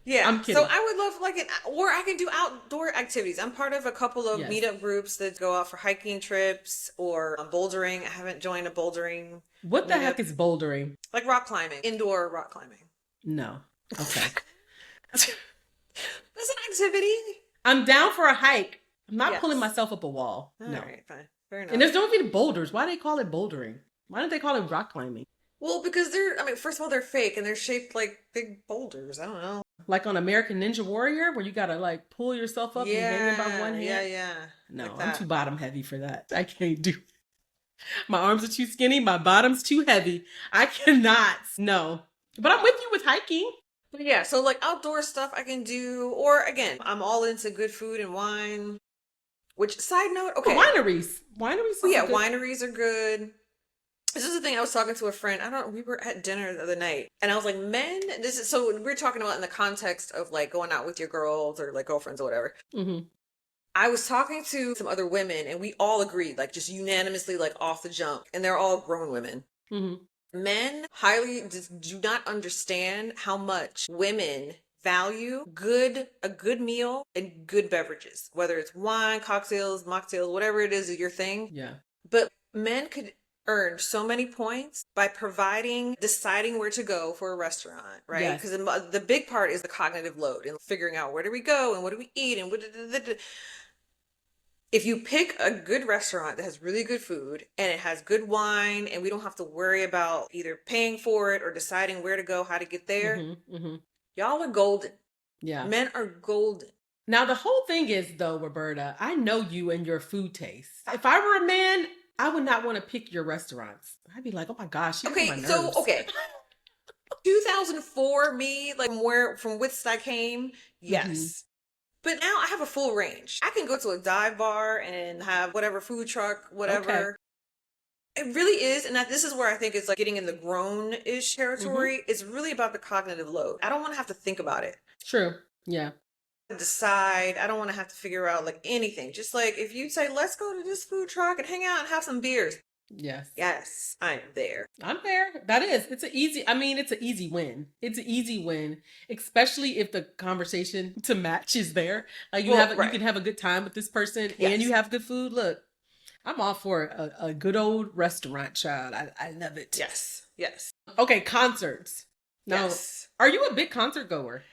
Yeah. I'm kidding. So I would love or I can do outdoor activities. I'm part of a couple of Yes. meetup groups that go out for hiking trips or bouldering. I haven't joined a bouldering, What the meetup. heck is bouldering? like rock climbing, indoor rock climbing. No. Okay. That's an activity. I'm down for a hike. I'm not Yes. pulling myself up a wall. All No. right, fine. Fair enough. And there's no even boulders. Why do they call it bouldering? Why don't they call it rock climbing? Well, because first of all, they're fake and they're shaped like big boulders. I don't know. Like on American Ninja Warrior, where you gotta like pull yourself up and hang it by one hand. Yeah. No, like I'm that. too bottom heavy for that. I can't do it. My arms are too skinny. My bottom's too heavy. I cannot. No. But I'm with you with hiking. But yeah, so like outdoor stuff I can do, or again, I'm all into good food and wine. Which side note, okay. Wineries. Wineries. Oh, is yeah, good. wineries are good. This is the thing. I was talking to a friend. We were at dinner the other night, and I was like, so we're talking about in the context of like going out with your girls or like girlfriends or whatever. Mhm. I was talking to some other women, and we all agreed, like just unanimously, like off the jump, and they're all grown women. Mhm. Men highly just do not understand how much women value a good meal and good beverages, whether it's wine, cocktails, mocktails, whatever it is your thing. Yeah. But men could earn so many points by deciding where to go for a restaurant, right? Yes. Because the big part is the cognitive load and figuring out where do we go and what do we eat and if you pick a good restaurant that has really good food and it has good wine and we don't have to worry about either paying for it or deciding where to go, how to get there, Mhm. Mhm. y'all are golden. Yeah. Men are golden. Now the whole thing is though, Roberta, I know you and your food taste. If I were a man, I would not want to pick your restaurants. I'd be like, oh my gosh, she gets on my nerves. Okay. 2004, me, like from which I came, yes. Mhm. But now I have a full range. I can go to a dive bar and have whatever food truck, whatever. It really is, and this is where I think it's like getting in the grown-ish territory. Mm-hmm. It's really about the cognitive load. I don't want to have to think about it. True. Yeah. Decide. I don't want to have to figure out like anything. Just like if you say, let's go to this food truck and hang out and have some beers. Yes. Yes, I am there. I'm there. That is. It's an easy win. It's an easy win, especially if the conversation to match is there. Like Well, you right. can have a good time with this person and Yes. you have good food. Look, I'm all for a good old restaurant, child. I love it. Yes. Yes. Okay, concerts. Now, Yes. are you a big concert goer?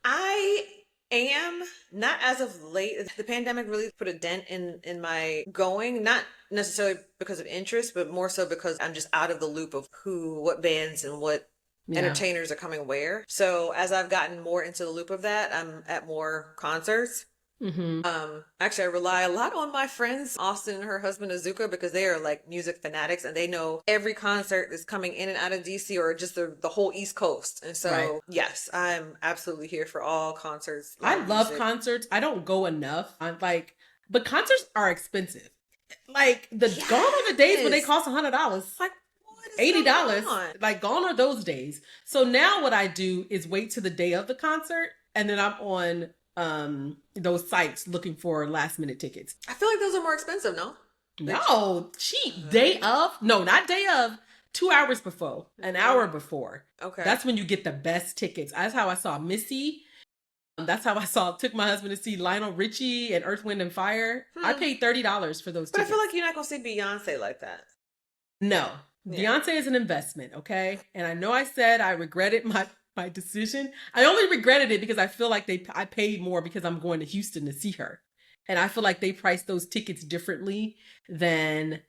I am not as of late. The pandemic really put a dent in my going, not necessarily because of interest, but more so because I'm just out of the loop of what bands and what Yeah. entertainers are coming where. So as I've gotten more into the loop of that, I'm at more concerts. Mm-hmm. Actually, I rely a lot on my friends, Austin and her husband Azuka, because they are like music fanatics and they know every concert that's coming in and out of DC or just the whole East Coast. And Right. so, yes, I'm absolutely here for all concerts, I live love music. concerts. I don't go enough. But concerts are expensive. Like gone are the days when they Yes. cost $100. Like, what is $80. going on? Like gone are those days. So now what I do is wait to the day of the concert and then I'm on those sites looking for last minute tickets. I feel like those are more expensive, no? No, cheap. Day of? No, not day of. 2 hours before, an hour before. Okay. That's when you get the best tickets. That's how I saw Missy. That's how took my husband to see Lionel Richie and Earth, Wind and Fire. I paid $30 for those But tickets. I feel like you're not going to see Beyonce like that. No. Yeah. Beyonce is an investment, okay? And I know I said I regretted my decision. I only regretted it because I feel like I paid more because I'm going to Houston to see her. And I feel like they price those tickets differently than,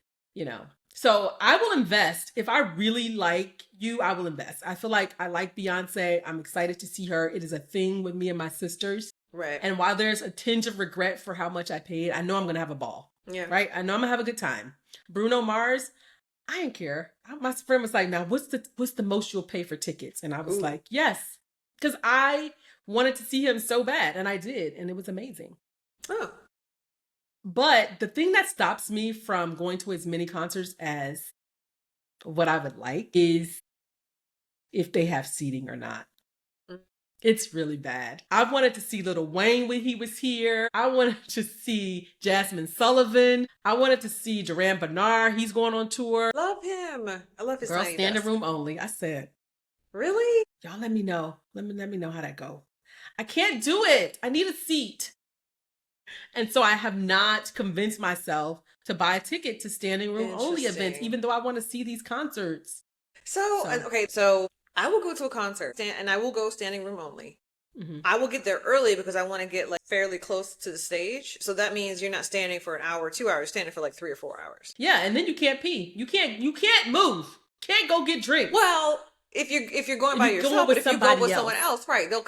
So I will invest. If I really like you, I will invest. I feel like I like Beyonce. I'm excited to see her. It is a thing with me and my sisters. Right. And while there's a tinge of regret for how much I paid, I know I'm going to have a ball. Yeah. Right? I know I'm going to have a good time. Bruno Mars, I didn't care. My friend was like, now what's the most you'll pay for tickets? And I was like, yes. Because I wanted to see him so bad. And I did. And it was amazing. Oh. But the thing that stops me from going to as many concerts as what I would like is if they have seating or not. It's really bad. I wanted to see Lil Wayne when he was here. I wanted to see Jasmine Sullivan. I wanted to see Duran Bernard. He's going on tour. Love him. I love his Girl, song. standing room only. I said, really? y'all let me know. Let me know how that go. I can't do it. I need a seat. And so I have not convinced myself to buy a ticket to standing room only events, even though I want to see these concerts. So I will go to a concert and I will go standing room only. Mm-hmm. I will get there early because I want to get like fairly close to the stage. So that means you're not standing for an hour, 2 hours, standing for like 3 or 4 hours. Yeah, and then you can't pee. You can't move. Can't go get drinks. Well, if you're going by yourself, but if you go with someone else, right, they'll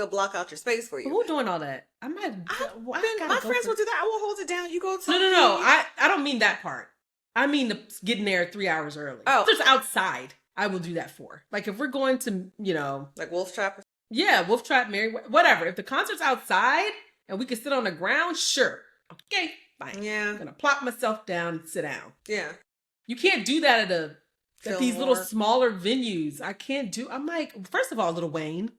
block out your space for you. Who doing all that? My friends will do that. I will hold it down. You go to No. I don't mean that part. I mean getting there 3 hours early. Oh. If there's outside, I will do that for. Like if we're going to, like Wolf Trap. Yeah, Wolf Trap, Mary, whatever. If the concert's outside and we can sit on the ground, sure. Okay, fine. Yeah. I'm gonna plop myself down and sit down. Yeah. You can't do that at these little smaller venues. I can't do. I'm like, first of all, Lil Wayne,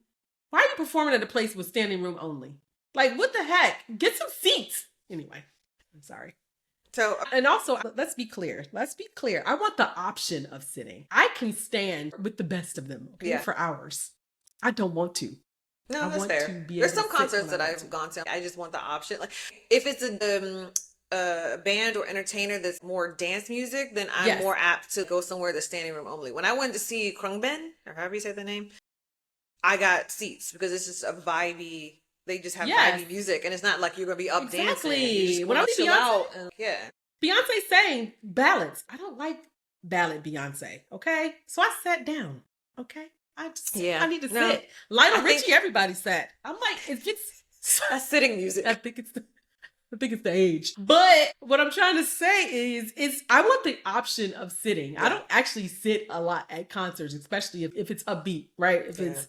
why are you performing at a place with standing room only? Like, what the heck? Get some seats. Anyway, I'm sorry. So, and also, let's be clear. I want the option of sitting. I can stand with the best of them for hours. I don't want to. No, that's fair. There's some concerts that I've gone to. I just want the option. Like, if it's a band or entertainer that's more dance music, then I'm more apt to go somewhere that's standing room only. When I went to see Krungben, or however you say the name, I got seats because it's just a vibey. They just have vibey music, and it's not like you're gonna be up dancing. You just when I chill out. And, Beyonce sang ballads. I don't like ballad Beyonce. Okay, so I sat down. Okay, I need to sit. Lionel Richie, everybody sat. I'm like, if it's that's sitting music. I think it's the age. But what I'm trying to say is I want the option of sitting. I don't actually sit a lot at concerts, especially if it's upbeat, right? If it's,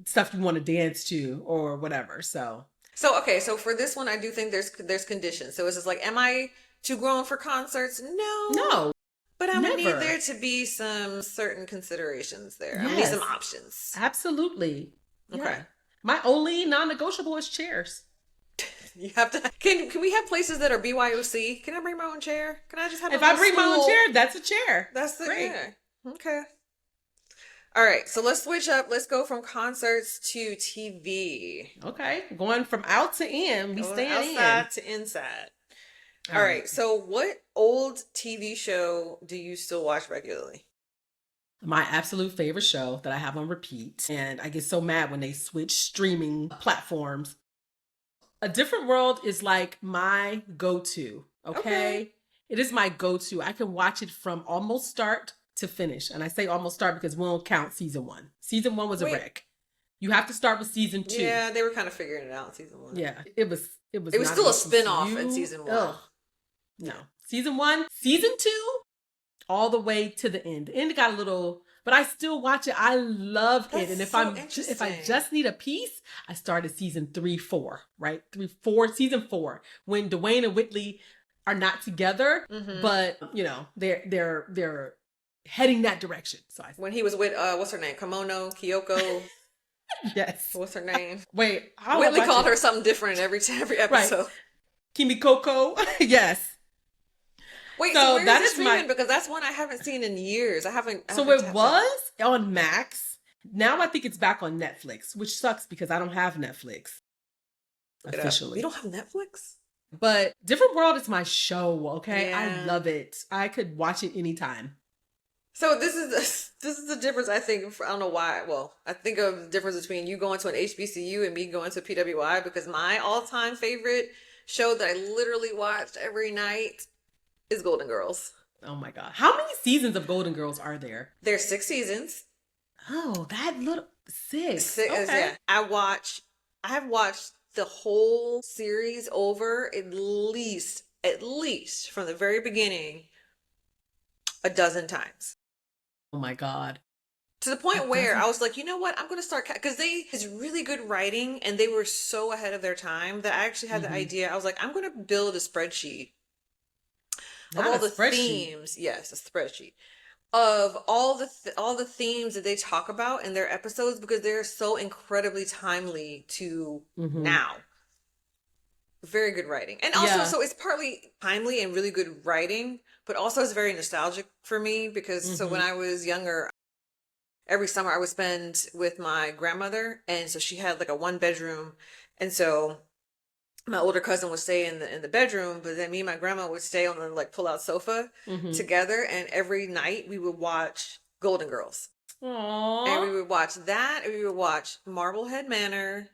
stuff you want to dance to or whatever. So for this one, I do think there's conditions. So it's just like, am I too grown for concerts? No. But I would need there to be some certain considerations there. Yes. I need some options. Absolutely. Okay. Yeah. My only non-negotiable is chairs. You have to. Can we have places that are BYOC? Can I bring my own chair? Can I just have? If I bring my own chair, that's a chair. That's the Great. yeah. Okay. All right, so let's switch up. Let's go from concerts to TV. Okay, going from out to in, we staying outside to inside. All right. So what old TV show do you still watch regularly? My absolute favorite show that I have on repeat, and I get so mad when they switch streaming platforms. A Different World is like my go-to. Okay. It is my go-to. I can watch it from almost start to finish. And I say almost start because we don't count season 1. Season 1 was a wreck. You have to start with season 2. Yeah, they were kind of figuring it out in season 1. Yeah, it was still a spin-off in season 1. Ugh. No. Season 1, season 2, all the way to the end. The end got a little, but I still watch it. I love it. And if I just need a piece, I started season 3, 4, right? Season 4, when Dwayne and Whitley are not together, but you know, they're heading that direction. So when he was with what's her name? Kyoko. Yes. What's her name? Wait, Whitley called her something different every episode. Right. Kimikoko. Yes. Wait, so where is it streaming? Because that's one I haven't seen in years. It was on Max. Now I think it's back on Netflix, which sucks because I don't have Netflix officially. You don't have Netflix? But Different World is my show, okay? Yeah. I love it. I could watch it anytime. So this is the difference, I think. I don't know why. Well, I think of the difference between you going to an HBCU and me going to PWI, because my all-time favorite show that I literally watched every night is Golden Girls. Oh my God. How many seasons of Golden Girls are there? There's 6 seasons. Oh, that little 6. Okay. Yeah. I've watched the whole series over at least from the very beginning a dozen times. Oh my God. To the point where I was like, you know what? I'm going to start, because it's really good writing and they were so ahead of their time that I actually had the idea. I was like, I'm going to build a spreadsheet of all the themes. Yes, a spreadsheet of all the themes that they talk about in their episodes, because they're so incredibly timely to now. Very good writing. And also, so it's partly timely and really good writing, but also it's very nostalgic for me because so when I was younger, every summer I would spend with my grandmother, and so she had like a 1-bedroom, and so my older cousin would stay in the bedroom, but then me and my grandma would stay on the like pull-out sofa together, and every night we would watch Golden Girls. Aww. And we would watch that, and we would watch Marblehead Manor,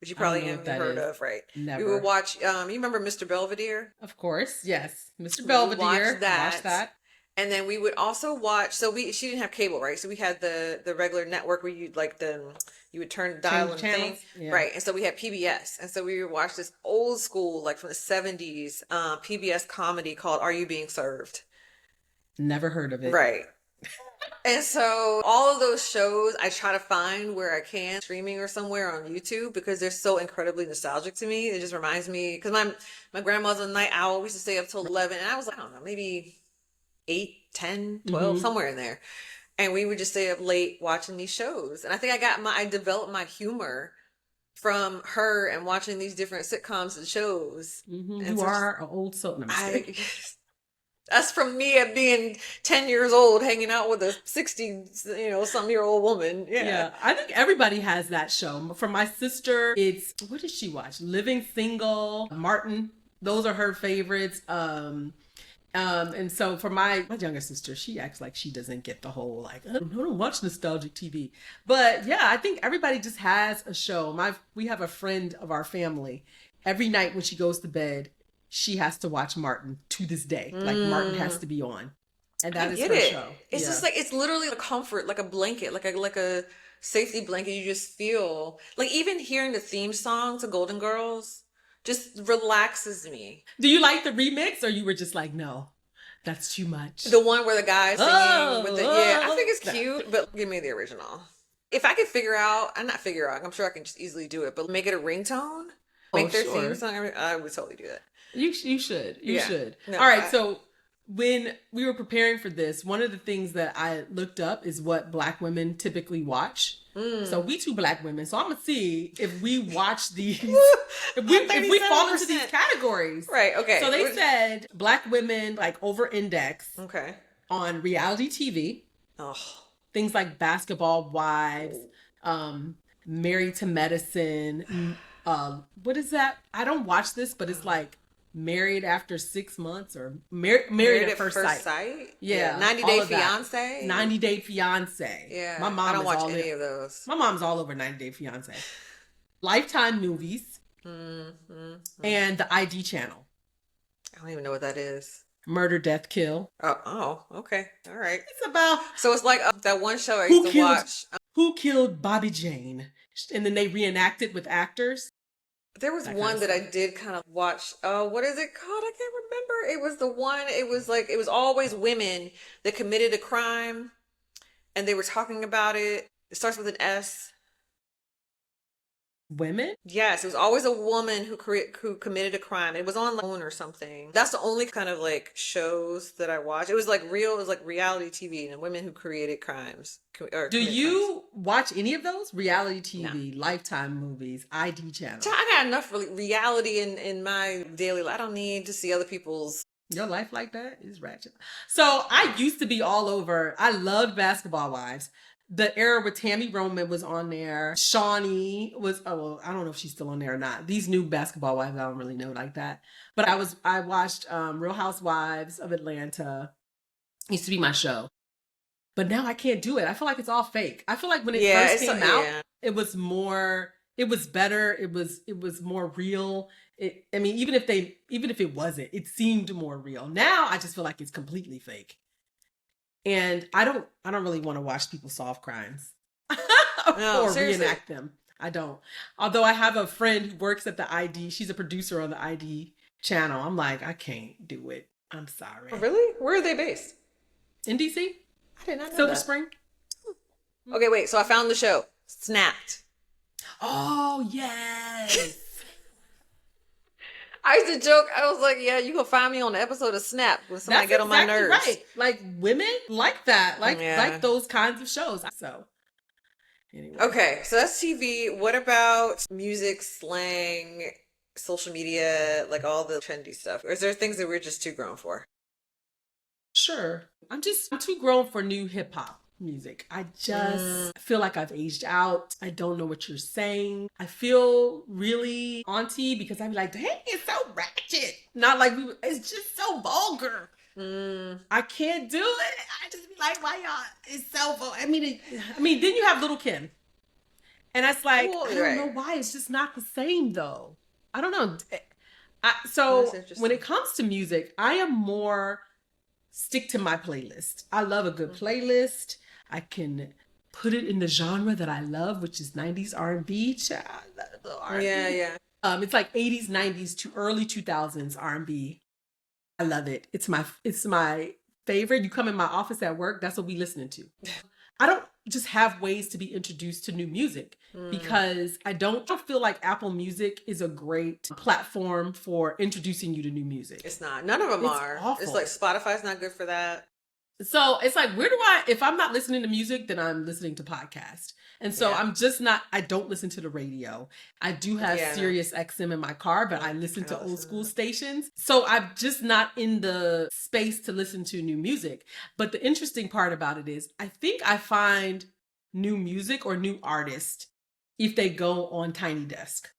which you probably haven't heard of, right? Never. We would watch, you remember Mr. Belvedere? Of course, yes. Mr. Belvedere. Watch that. And then we would also watch, she didn't have cable, right? So we had the regular network where you would turn the dial and thing. Yeah. Right. And so we had PBS. And so we would watch this old school, like from the 70s, PBS comedy called Are You Being Served? Never heard of it. Right. And so all of those shows I try to find where I can, streaming or somewhere on YouTube, because they're so incredibly nostalgic to me. It just reminds me, because my grandma's a night owl. We used to stay up till 11, and I was like, I don't know, maybe 8, 10, 12, somewhere in there. And we would just stay up late watching these shows. And I think I developed my humor from her and watching these different sitcoms and shows. And you are an old soul. No, that's from me at being 10 years old, hanging out with a 60-some-year-old woman. Yeah. I think everybody has that show. For my sister, it's, what does she watch? Living Single, Martin. Those are her favorites. And so for my younger sister, she acts like she doesn't get the whole, like, I don't watch nostalgic TV. But yeah, I think everybody just has a show. We have a friend of our family. Every night when she goes to bed, she has to watch Martin to this day. Like Martin has to be on. And that is her show. It's just like, it's literally a comfort, like a blanket, like a safety blanket. You just feel like, even hearing the theme song to Golden Girls just relaxes me. Do you like the remix, or you were just like, no, that's too much? The one where the guy's singing I think it's cute, but give me the original. If I could I'm sure I can just easily do it, but make it a ringtone, make their theme song, I would totally do that. You should. You should. No, All right, so when we were preparing for this, one of the things that I looked up is what Black women typically watch. So we two Black women. So I'm gonna see if we watch these, if we fall into these categories. Right. Okay. So they said Black women like over index Okay. on reality TV. Oh. Things like Basketball Wives, Married to Medicine. What is that? I don't watch this, but it's like Married After 6 Months or Married at First Sight. Yeah. 90 Day Fiance. 90 Day Fiance. Yeah. My mom I don't is watch all any of those. My mom's all over 90 Day Fiance. Lifetime movies. And the ID channel. I don't even know what that is. Murder, Death, Kill. Oh, okay. All right. It's about So it's like that one show I used to watch. Who Killed Bobby Jane? And then they reenact it with actors. There was one that I did kind of watch. What is it called? I can't remember. It was the one, it was always women that committed a crime and they were talking about it. It starts with an S. Women? Yes, it was always a woman who committed a crime. It was on like, or something. That's the only kind of like shows that I watch. It was like reality TV and women who created crimes. Do you watch any of those? Reality TV, no. Lifetime movies, ID channel. I got enough reality in my daily life. I don't need to see other people's. Your life like that is ratchet. So I used to be all over. I loved Basketball Wives. The era with Tammy Roman was on there. Shawnee was, I don't know if she's still on there or not. These new Basketball Wives, I don't really know like that. But I watched Real Housewives of Atlanta. Used to be my show. But now I can't do it. I feel like it's all fake. I feel like when it first came out, it was better. It was more real. Even if it wasn't, it seemed more real. Now I just feel like it's completely fake. And I don't really want to watch people solve crimes or reenact them. I don't. Although I have a friend who works at the ID. She's a producer on the ID channel. I'm like, I can't do it. I'm sorry. Oh, really? Where are they based? In DC. I did not know Silver that. Spring. Okay, wait. So I found the show. Snapped. Oh, yes. I used to joke. I was like, yeah, you can find me on the episode of Snap when somebody get on my nerves. Right. Like women like that. Like those kinds of shows. So anyway. Okay, so that's TV. What about music, slang, social media, like all the trendy stuff? Or is there things that we're just too grown for? Sure. I'm too grown for new hip hop music. I just feel like I've aged out. I don't know what you're saying. I feel really auntie because I'm like, dang, it's so ratchet. Not like it's just so vulgar. I can't do it. I just be like, why y'all? It's so vulgar. I mean, then you have Little Kim. And it's like, I don't know why. It's just not the same though. I don't know. So when it comes to music, I am more stick to my playlist. I love a good playlist. I can put it in the genre that I love, which is 90s R&B. Child, I love R&B. Yeah. It's like 80s, 90s to early 2000s R&B. I love it. It's my favorite. You come in my office at work, that's what we listening to. I don't just have ways to be introduced to new music because I don't feel like Apple Music is a great platform for introducing you to new music. It's not. None of them are. Awful. It's like Spotify's not good for that. So it's like, if I'm not listening to music, then I'm listening to podcasts. And so I don't listen to the radio. I do have Sirius XM in my car, but I listen to old school stations. So I'm just not in the space to listen to new music. But the interesting part about it is I think I find new music or new artists if they go on Tiny Desk.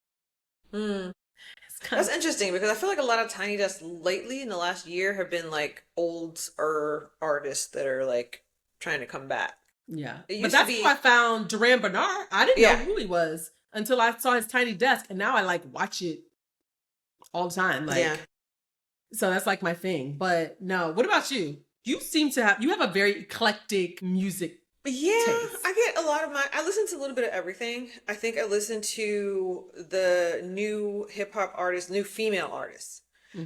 That's interesting because I feel like a lot of Tiny Desks lately in the last year have been like older artists that are like trying to come back. Yeah. But that's how I found Duran Bernard. I didn't know who he was until I saw his Tiny Desk, and now I like watch it all the time. So that's like my thing. But no, what about you? You seem to have a very eclectic music taste. I get a lot of I listen to a little bit of everything. I think I listen to the new hip hop artists, new female artists.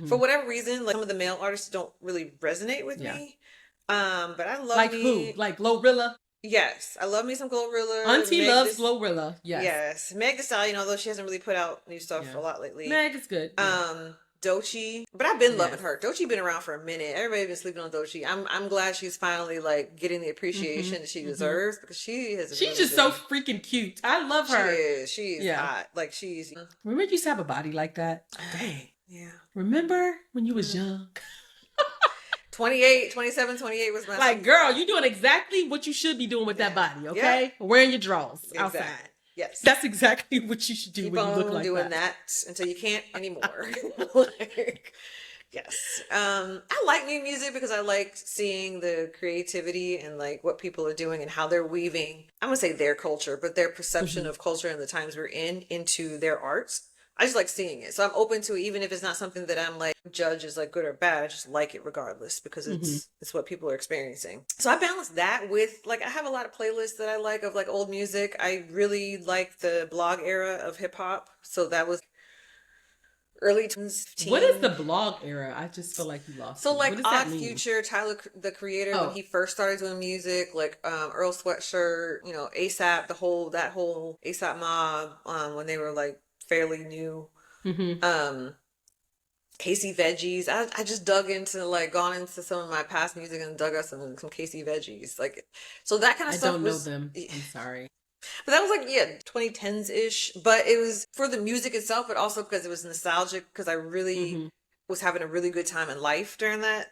For whatever reason, like some of the male artists don't really resonate with me. But I love who? Like Glorilla? Yes, I love me some Glorilla. Auntie loves Glorilla. Yes. Meg Thee Stallion, although she hasn't really put out new stuff a lot lately. Meg is good. Doechii, but I've been loving Yes. her. Doechii been around for a minute. Everybody's been sleeping on Doechii. I'm glad she's finally like getting the appreciation that she deserves, because she has. She's really just so freaking cute. I love her. She is Yeah. hot. Like she's. Remember you used to have a body like that? Dang. Yeah. Remember when you was young? 28, 27, 28 was my Like, girl, you doing exactly what you should be doing with that body, okay? Wearing your drawers outside. Yes. That's exactly what you should do Keep when you look on like doing that. until you can't anymore. Like, yes. I like new music because I like seeing the creativity and like what people are doing and how they're weaving, I'm gonna say their culture, but their perception of culture and the times we're in into their arts. I just like seeing it. So I'm open to it, even if it's not something that I'm like judge is like good or bad. I just like it regardless because it's what people are experiencing. So I balance that with like I have a lot of playlists that I like of like old music. I really like the blog era of hip hop. So that was early 2015. What is the blog era? I just feel like you lost So me. like What does that Odd mean? Future, Tyler the Creator, when he first started doing music, like Earl Sweatshirt, you know, ASAP, that whole ASAP mob, when they were like fairly new. Casey Veggies. I just dug into like gone into some of my past music and dug up some Casey Veggies. Like so that kind of stuff. I don't know them. I'm sorry. But that was like 2010s ish. But it was for the music itself, but also because it was nostalgic because I really was having a really good time in life during that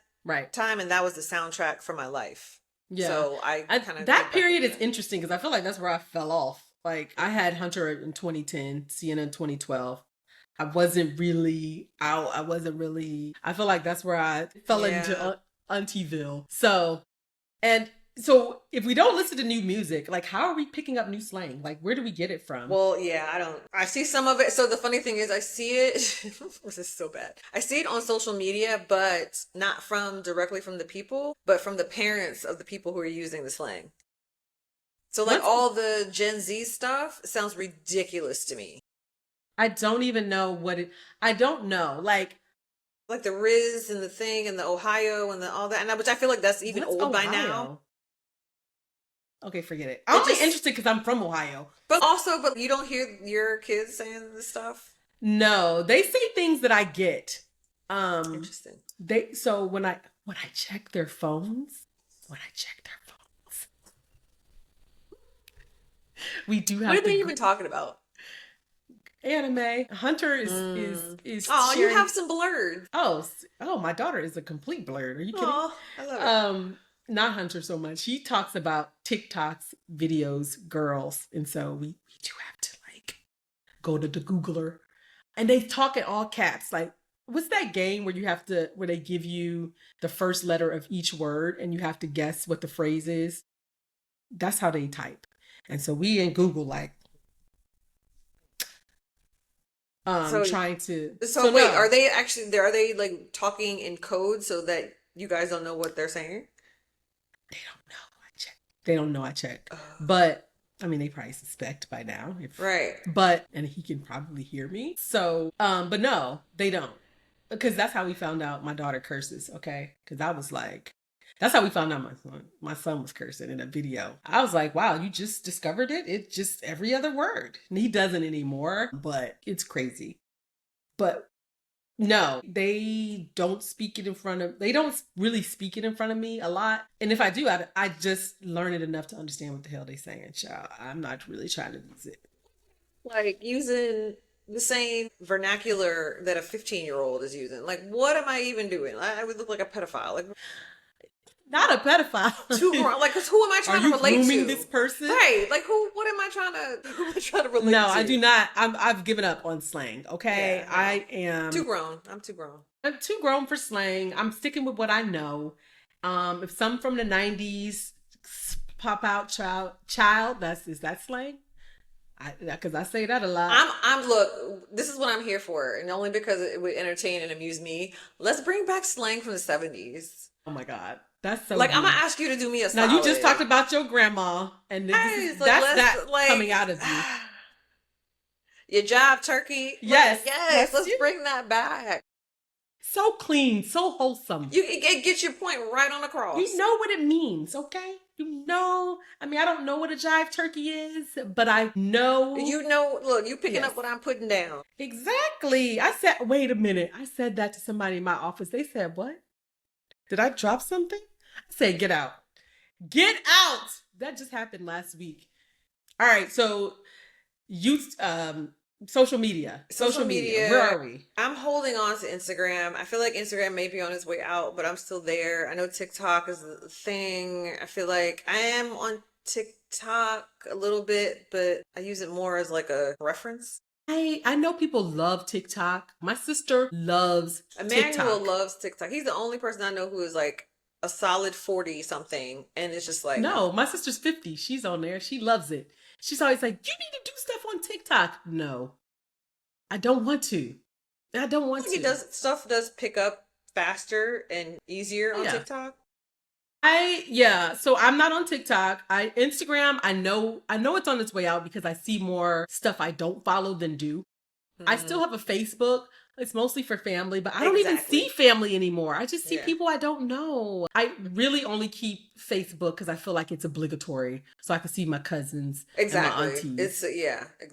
time, and that was the soundtrack for my life. Yeah. So I kind of that period is interesting because I feel like that's where I fell off. Like I had Hunter in 2010, Sienna in 2012. I wasn't really out. I feel like that's where I fell into Auntie'ville. So if we don't listen to new music, like how are we picking up new slang? Like where do we get it from? Well, I see some of it. So the funny thing is I see it, this is so bad. I see it on social media, but not directly from the people, but from the parents of the people who are using the slang. So like all the Gen Z stuff sounds ridiculous to me. I don't even know I don't know. Like the Riz and the thing and the Ohio and all that. And which I feel like that's even old by now. Okay, forget it. I'm only interested because I'm from Ohio. But you don't hear your kids saying this stuff? No, they say things that I get. Interesting. So when I check their phones, we do have. What are they even talking about? Anime. Hunter is Oh, you have some blurred. Oh, my daughter is a complete blurred. Are you kidding? Oh, I love it. Not Hunter so much. He talks about TikToks, videos, girls, and so we do have to like go to the Googler, and they talk in all caps. Like, what's that game where they give you the first letter of each word and you have to guess what the phrase is? That's how they type, and so we in Google like. Trying to. So wait, no. Are they like talking in code so that you guys don't know what they're saying? They don't know I check. But I mean, they probably suspect by now. And he can probably hear me. So, but no, they don't. Because that's how we found out my daughter curses. Okay. Because I was like, that's how we found out my son was cursing in a video. I was like, wow, you just discovered it? It's just every other word. And he doesn't anymore, but it's crazy. But no, they don't really speak it in front of me a lot. And if I do, I just learn it enough to understand what the hell they're saying. Child, I'm not really trying to use it. Like using the same vernacular that a 15-year-old is using. Like, what am I even doing? I would look like a pedophile. Like, not a pedophile. Like, cause who am I trying to relate to? Are you grooming this person? Right. Like, who am I trying to relate to? No, I do not. I've given up on slang. Okay. Yeah, no. I am too grown. I'm too grown. I'm too grown for slang. I'm sticking with what I know. If some from the 90s pop out child, is that slang? Because I say that a lot. Look, this is what I'm here for. And only because it would entertain and amuse me. Let's bring back slang from the 70s. Oh my God. That's so like, I'm going to ask you to do me a solid. Now, you just talked about your grandma, and that's coming out of you. Your job, turkey. Yes. Yes. Let's bring that back. So clean, so wholesome. It gets your point right on the cross. You know what it means, okay? You know. I mean, I don't know what a jive turkey is, but I know. Look, you picking up what I'm putting down. Exactly. I said, wait a minute. I said that to somebody in my office. They said, what? Did I drop something? I said, get out. Get out. That just happened last week. All right. So social media. Social media. Where are we? I'm holding on to Instagram. I feel like Instagram may be on its way out, but I'm still there. I know TikTok is the thing. I feel like I am on TikTok a little bit, but I use it more as like a reference. I know people love TikTok. My sister loves Emmanuel TikTok. loves TikTok. He's the only person I know who is like a solid 40 something, and it's just like, no, my sister's 50. She's on there. She loves it. She's always like, you need to do stuff on TikTok. No, I don't want to. I don't want to. Stuff does pick up faster and easier on TikTok. So I'm not on TikTok. Instagram, I know it's on its way out because I see more stuff I don't follow than do. I still have a Facebook. It's mostly for family, but I don't even see family anymore. I just see people I don't know. I really only keep Facebook because I feel like it's obligatory, so I can see my cousins and my aunties.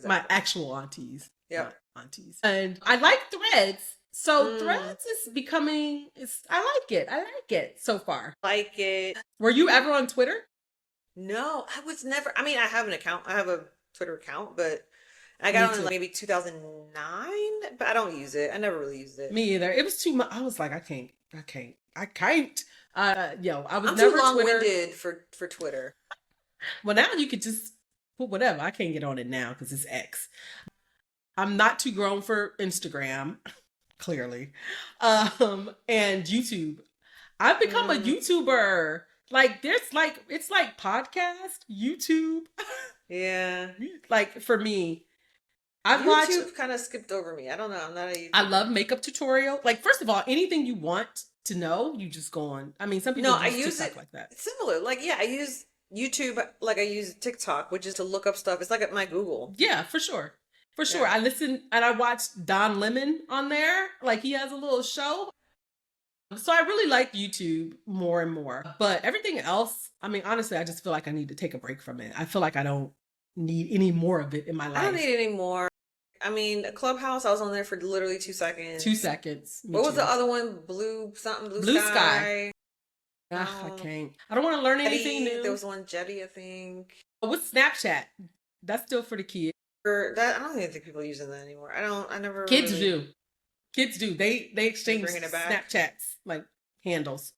My actual aunties. Yeah, aunties. And I like Threads. So Threads is becoming. I like it. I like it so far. Like it. Were you ever on Twitter? No, I was never. I mean, I have an account. I have a Twitter account, but I got on maybe 2009, but I don't use it. I never really used it. Me either. It was too much. I was like, I can't. I was I'm never too long-winded for Twitter. Well, now you could just put whatever. I can't get on it now because it's X. I'm not too grown for Instagram, clearly, and YouTube. I've become a YouTuber. Like it's like podcast, YouTube. Yeah. Like for me. YouTube kind of skipped over me. I don't know. I'm not a YouTuber. I love makeup tutorial. Like, first of all, anything you want to know, you just go on. I mean, some people use TikTok like that. Similar. Like, yeah, I use YouTube like I use TikTok, which is to look up stuff. It's like my Google. Yeah, for sure. For sure. I listen and I watch Don Lemon on there. Like, he has a little show. So I really like YouTube more and more. But everything else, I mean, honestly, I just feel like I need to take a break from it. I feel like I don't need any more of it in my life. I don't need any more. I mean, Clubhouse, I was on there for literally 2 seconds. 2 seconds. What was the other one? Blue Sky. I can't. I don't want to learn anything new. There was one Jetty, I think. What's Snapchat? That's still for the kids. I don't even think people are using that anymore. I never. Kids do. Kids do. They exchange Snapchats, like handles.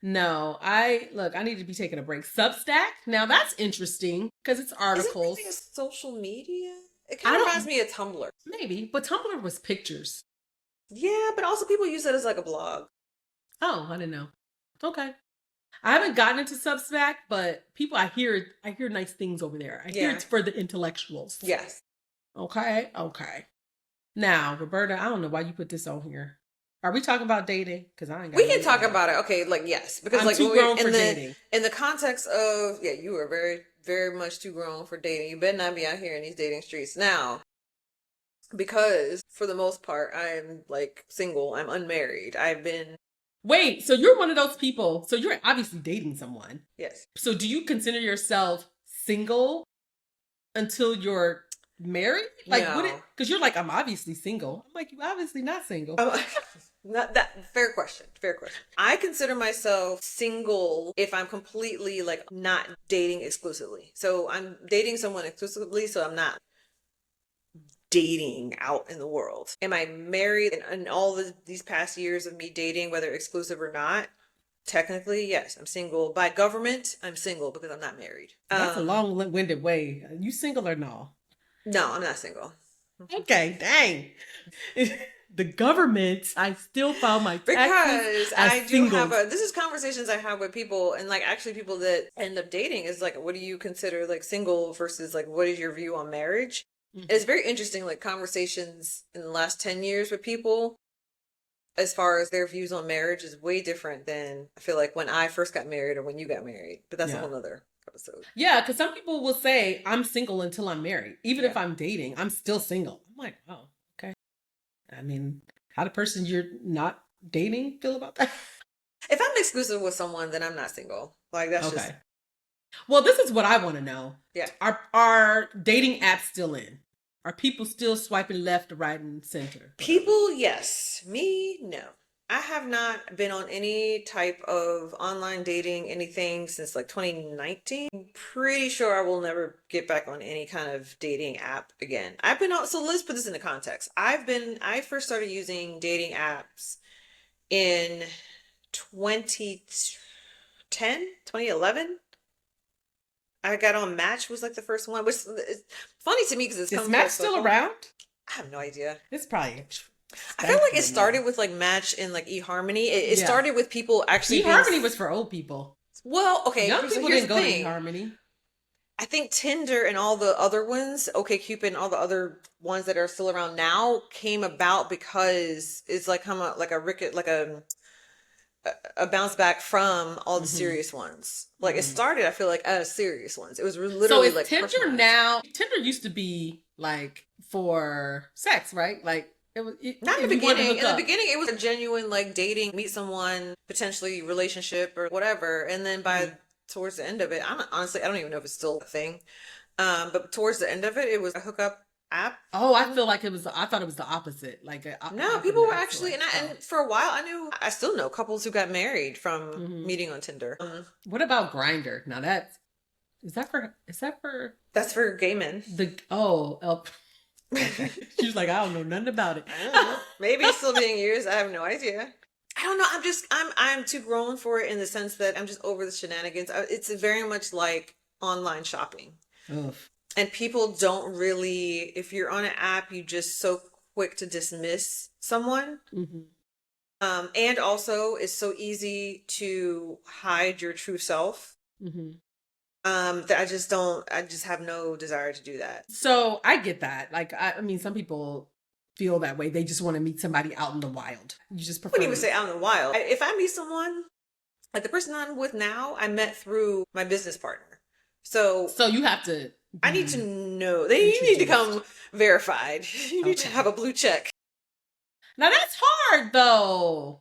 No, I need to be taking a break. Substack. Now that's interesting because it's articles. Is it social media? It kind of reminds me of Tumblr. Maybe, but Tumblr was pictures. Yeah, but also people use it as like a blog. Oh, I didn't know. Okay. I haven't gotten into Substack, but people, I hear nice things over there. I hear it's for the intellectuals. Yes. Okay. Now, Roberta, I don't know why you put this on here. Are we talking about dating? Because I ain't got. We can talk about it. Okay, like yes, because I'm like too grown for dating. In the context of you are very, very much too grown for dating. You better not be out here in these dating streets now. Because for the most part, I'm like single. I'm unmarried. I've been. Wait, so you're one of those people. So you're obviously dating someone. Yes. So do you consider yourself single until you're married? Like, no. Because you're like, I'm obviously single. I'm like, you obviously not single. Not that. Fair question. I consider myself single if I'm completely like not dating exclusively. So I'm dating someone exclusively, so I'm not dating out in the world. Am I married in all these past years of me dating, whether exclusive or not? Technically, yes, I'm single. By government, I'm single because I'm not married. That's a long-winded way. You single or no? No, I'm not single. Okay, dang. The government, I still file my taxes as single. This is conversations I have with people, and like actually people that end up dating is like, what do you consider like single versus like, what is your view on marriage? Mm-hmm. It's very interesting, like conversations in the last 10 years with people as far as their views on marriage is way different than I feel like when I first got married or when you got married, but that's a whole nother episode. Yeah, because some people will say I'm single until I'm married. Even if I'm dating, I'm still single. I'm like, oh, okay. I mean, how the person you're not dating feel about that. If I'm exclusive with someone, then I'm not single. Like that's just Well, this is what I want to know. Yeah. Are dating apps still in? Are people still swiping left, right, and center? People, yes. Me, no. I have not been on any type of online dating, anything since like 2019. I'm pretty sure I will never get back on any kind of dating app again. I've been on, so let's put this into context. I first started using dating apps in 2010, 2011. I got on Match was like the first one, which is funny to me because is Match still around? I have no idea. It's probably. I feel like it started with like Match and like eHarmony. It started with people actually. eHarmony was for old people. Well, okay, young people didn't go to eHarmony. I think Tinder and all the other ones, OkCupid and all the other ones that are still around now, came about because it's like a bounce back from all the serious ones. Like it started, I feel like, as serious ones. It was literally like Tinder now. Tinder used to be like for sex, right? Like it was not in the beginning. In the beginning, it was a genuine like dating, meet someone, potentially relationship or whatever. And then by towards the end of it, honestly, I don't even know if it's still a thing. But towards the end of it, it was a hookup app. Oh, I feel like I thought it was the opposite. Like no, people were actually, and for a while, I still know couples who got married from meeting on Tinder. What about Grindr? Now that's that's for gay men. Okay. She's like, I don't know nothing about it. I don't know. Maybe it's still being used. I have no idea. I don't know. I'm too grown for it in the sense that I'm just over the shenanigans. It's very much like online shopping. Oof. And people don't really, if you're on an app, you just so quick to dismiss someone. And also it's so easy to hide your true self. That I just have no desire to do that. So I get that. Like, I mean, some people feel that way. They just want to meet somebody out in the wild. You just prefer. I wouldn't even say out in the wild. If I meet someone, like the person I'm with now, I met through my business partner. So you have to. I need to know. You need to come verified. You need to have a blue check. Now that's hard though.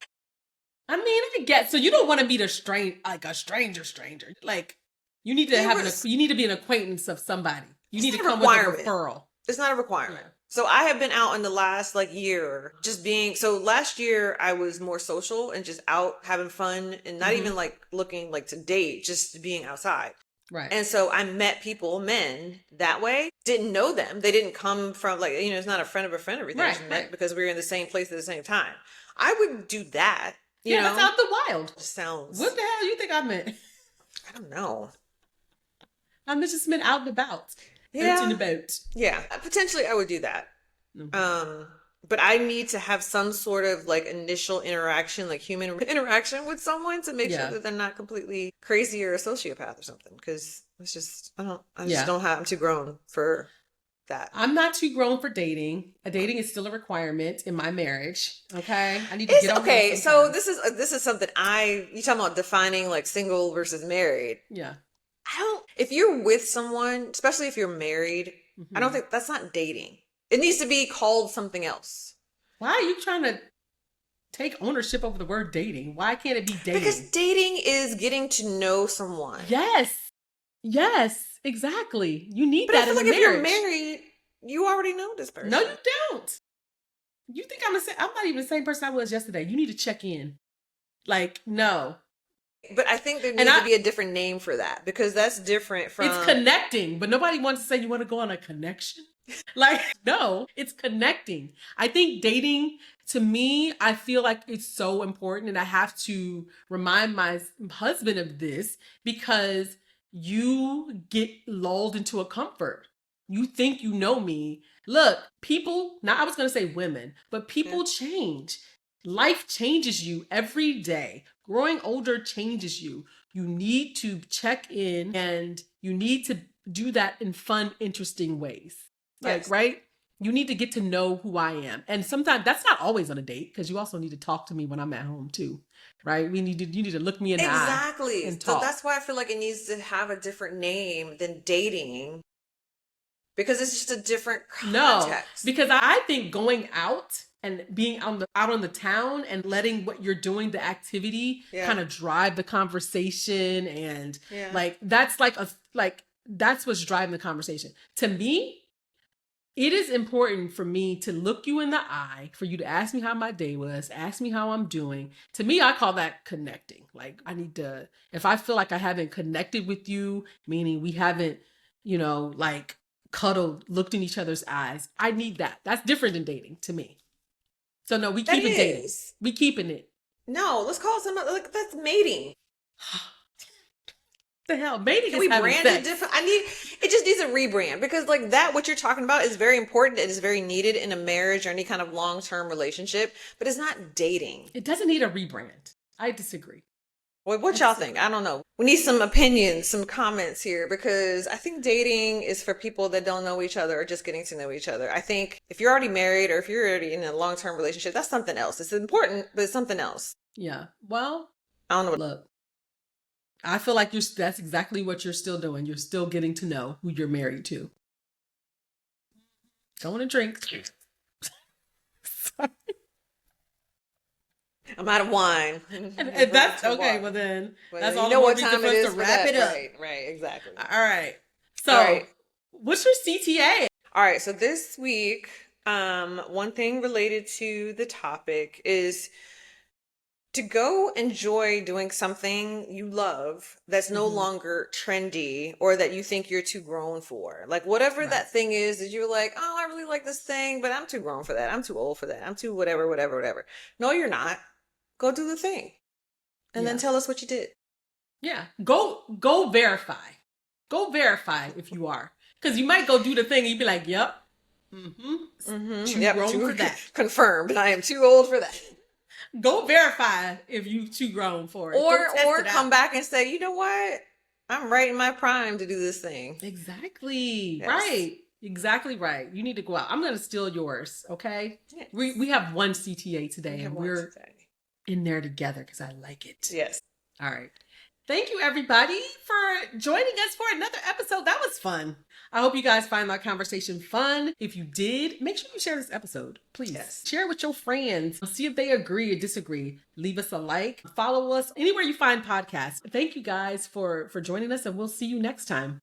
I mean, I get. So you don't want to meet a stranger. Like you need to you need to be an acquaintance of somebody. You need to come with a referral. It's not a requirement. Yeah. So I have been out in the last like year so last year I was more social and just out having fun and not even like looking like to date, just being outside. Right. And so I met men that way, didn't know them. They didn't come from like, it's not a friend of a friend or everything. Right, met because we were in the same place at the same time. I wouldn't do that. You know? That's out the wild. Sounds. What the hell you think I meant? I don't know. I just meant out and about. Yeah. Out and about. Yeah. Potentially I would do that. But I need to have some sort of like initial interaction, like human interaction with someone to make sure that they're not completely crazy or a sociopath or something. Because it's just, I'm too grown for that. I'm not too grown for dating. Dating is still a requirement in my marriage. Okay. I need to get on. Okay. So this is something you talking about defining like single versus married. Yeah. If you're with someone, especially if you're married, I don't think that's not dating. It needs to be called something else. Why are you trying to take ownership over the word dating? Why can't it be dating? Because dating is getting to know someone. Yes, exactly. You need but that I feel in like a if marriage. you're married, you already know this person. No, you don't. You think I'm not even the same person I was yesterday. You need to check in. Like, no. But I think there needs to be a different name for that because that's different from... It's connecting, but nobody wants to say you want to go on a connection. Like, no, it's connecting. I think dating, to me, I feel like it's so important. And I have to remind my husband of this because you get lulled into a comfort. You think you know me. Look, people, I was going to say women, but people change. Life changes you every day. Growing older changes you. You need to check in and you need to do that in fun, interesting ways. Like, right? You need to get to know who I am. And sometimes that's not always on a date because you also need to talk to me when I'm at home too. Right? You need to look me in the eye. Exactly. And talk. So that's why I feel like it needs to have a different name than dating. Because it's just a different context. No, because I think going out and being out on the town and letting what you're doing, the activity, kind of drive the conversation. And like, that's that's what's driving the conversation. To me, it is important for me to look you in the eye, for you to ask me how my day was, ask me how I'm doing. To me, I call that connecting. Like, I need to, if I feel like I haven't connected with you, meaning we haven't, like cuddled, looked in each other's eyes, I need that. That's different than dating to me. So no, we keeping dating. We keeping it. No, let's call it something. Like, that's mating. The hell, mating Can we brand it different? It just needs a rebrand, because like that, what you're talking about is very important. It is very needed in a marriage or any kind of long-term relationship, but it's not dating. It doesn't need a rebrand. I disagree. Well, what y'all think? I don't know. We need some opinions, some comments here, because I think dating is for people that don't know each other or just getting to know each other. I think if you're already married or if you're already in a long-term relationship, that's something else. It's important, but it's something else. Yeah. Well, I don't know. Look, I feel like that's exactly what you're still doing. You're still getting to know who you're married to. Going to drink. I'm out of wine. And that's okay. Well, then that's all. You know what time it is to wrap it up. Right, exactly. All right. So, what's your CTA? All right. So this week, one thing related to the topic is to go enjoy doing something you love that's no longer trendy or that you think you're too grown for. Like whatever that thing is that you're like, oh, I really like this thing, but I'm too grown for that. I'm too old for that. I'm too whatever. No, you're not. Go do the thing. And then tell us what you did. Yeah. Go verify. Go verify if you are. Because you might go do the thing and you'd be like, yep. Too grown for that. Confirmed. I am too old for that. Go verify if you too grown for it. Or come back and say, you know what? I'm right in my prime to do this thing. Exactly. Yes. Right. Exactly right. You need to go out. I'm going to steal yours. Okay. Yes. We have one CTA today and we're in there together because I like it. Yes. All right. Thank you, everybody, for joining us for another episode. That was fun. I hope you guys find that conversation fun. If you did, make sure you share this episode, please. Yes. Share it with your friends. See if they agree or disagree. Leave us a like. Follow us anywhere you find podcasts. Thank you guys for joining us, and we'll see you next time.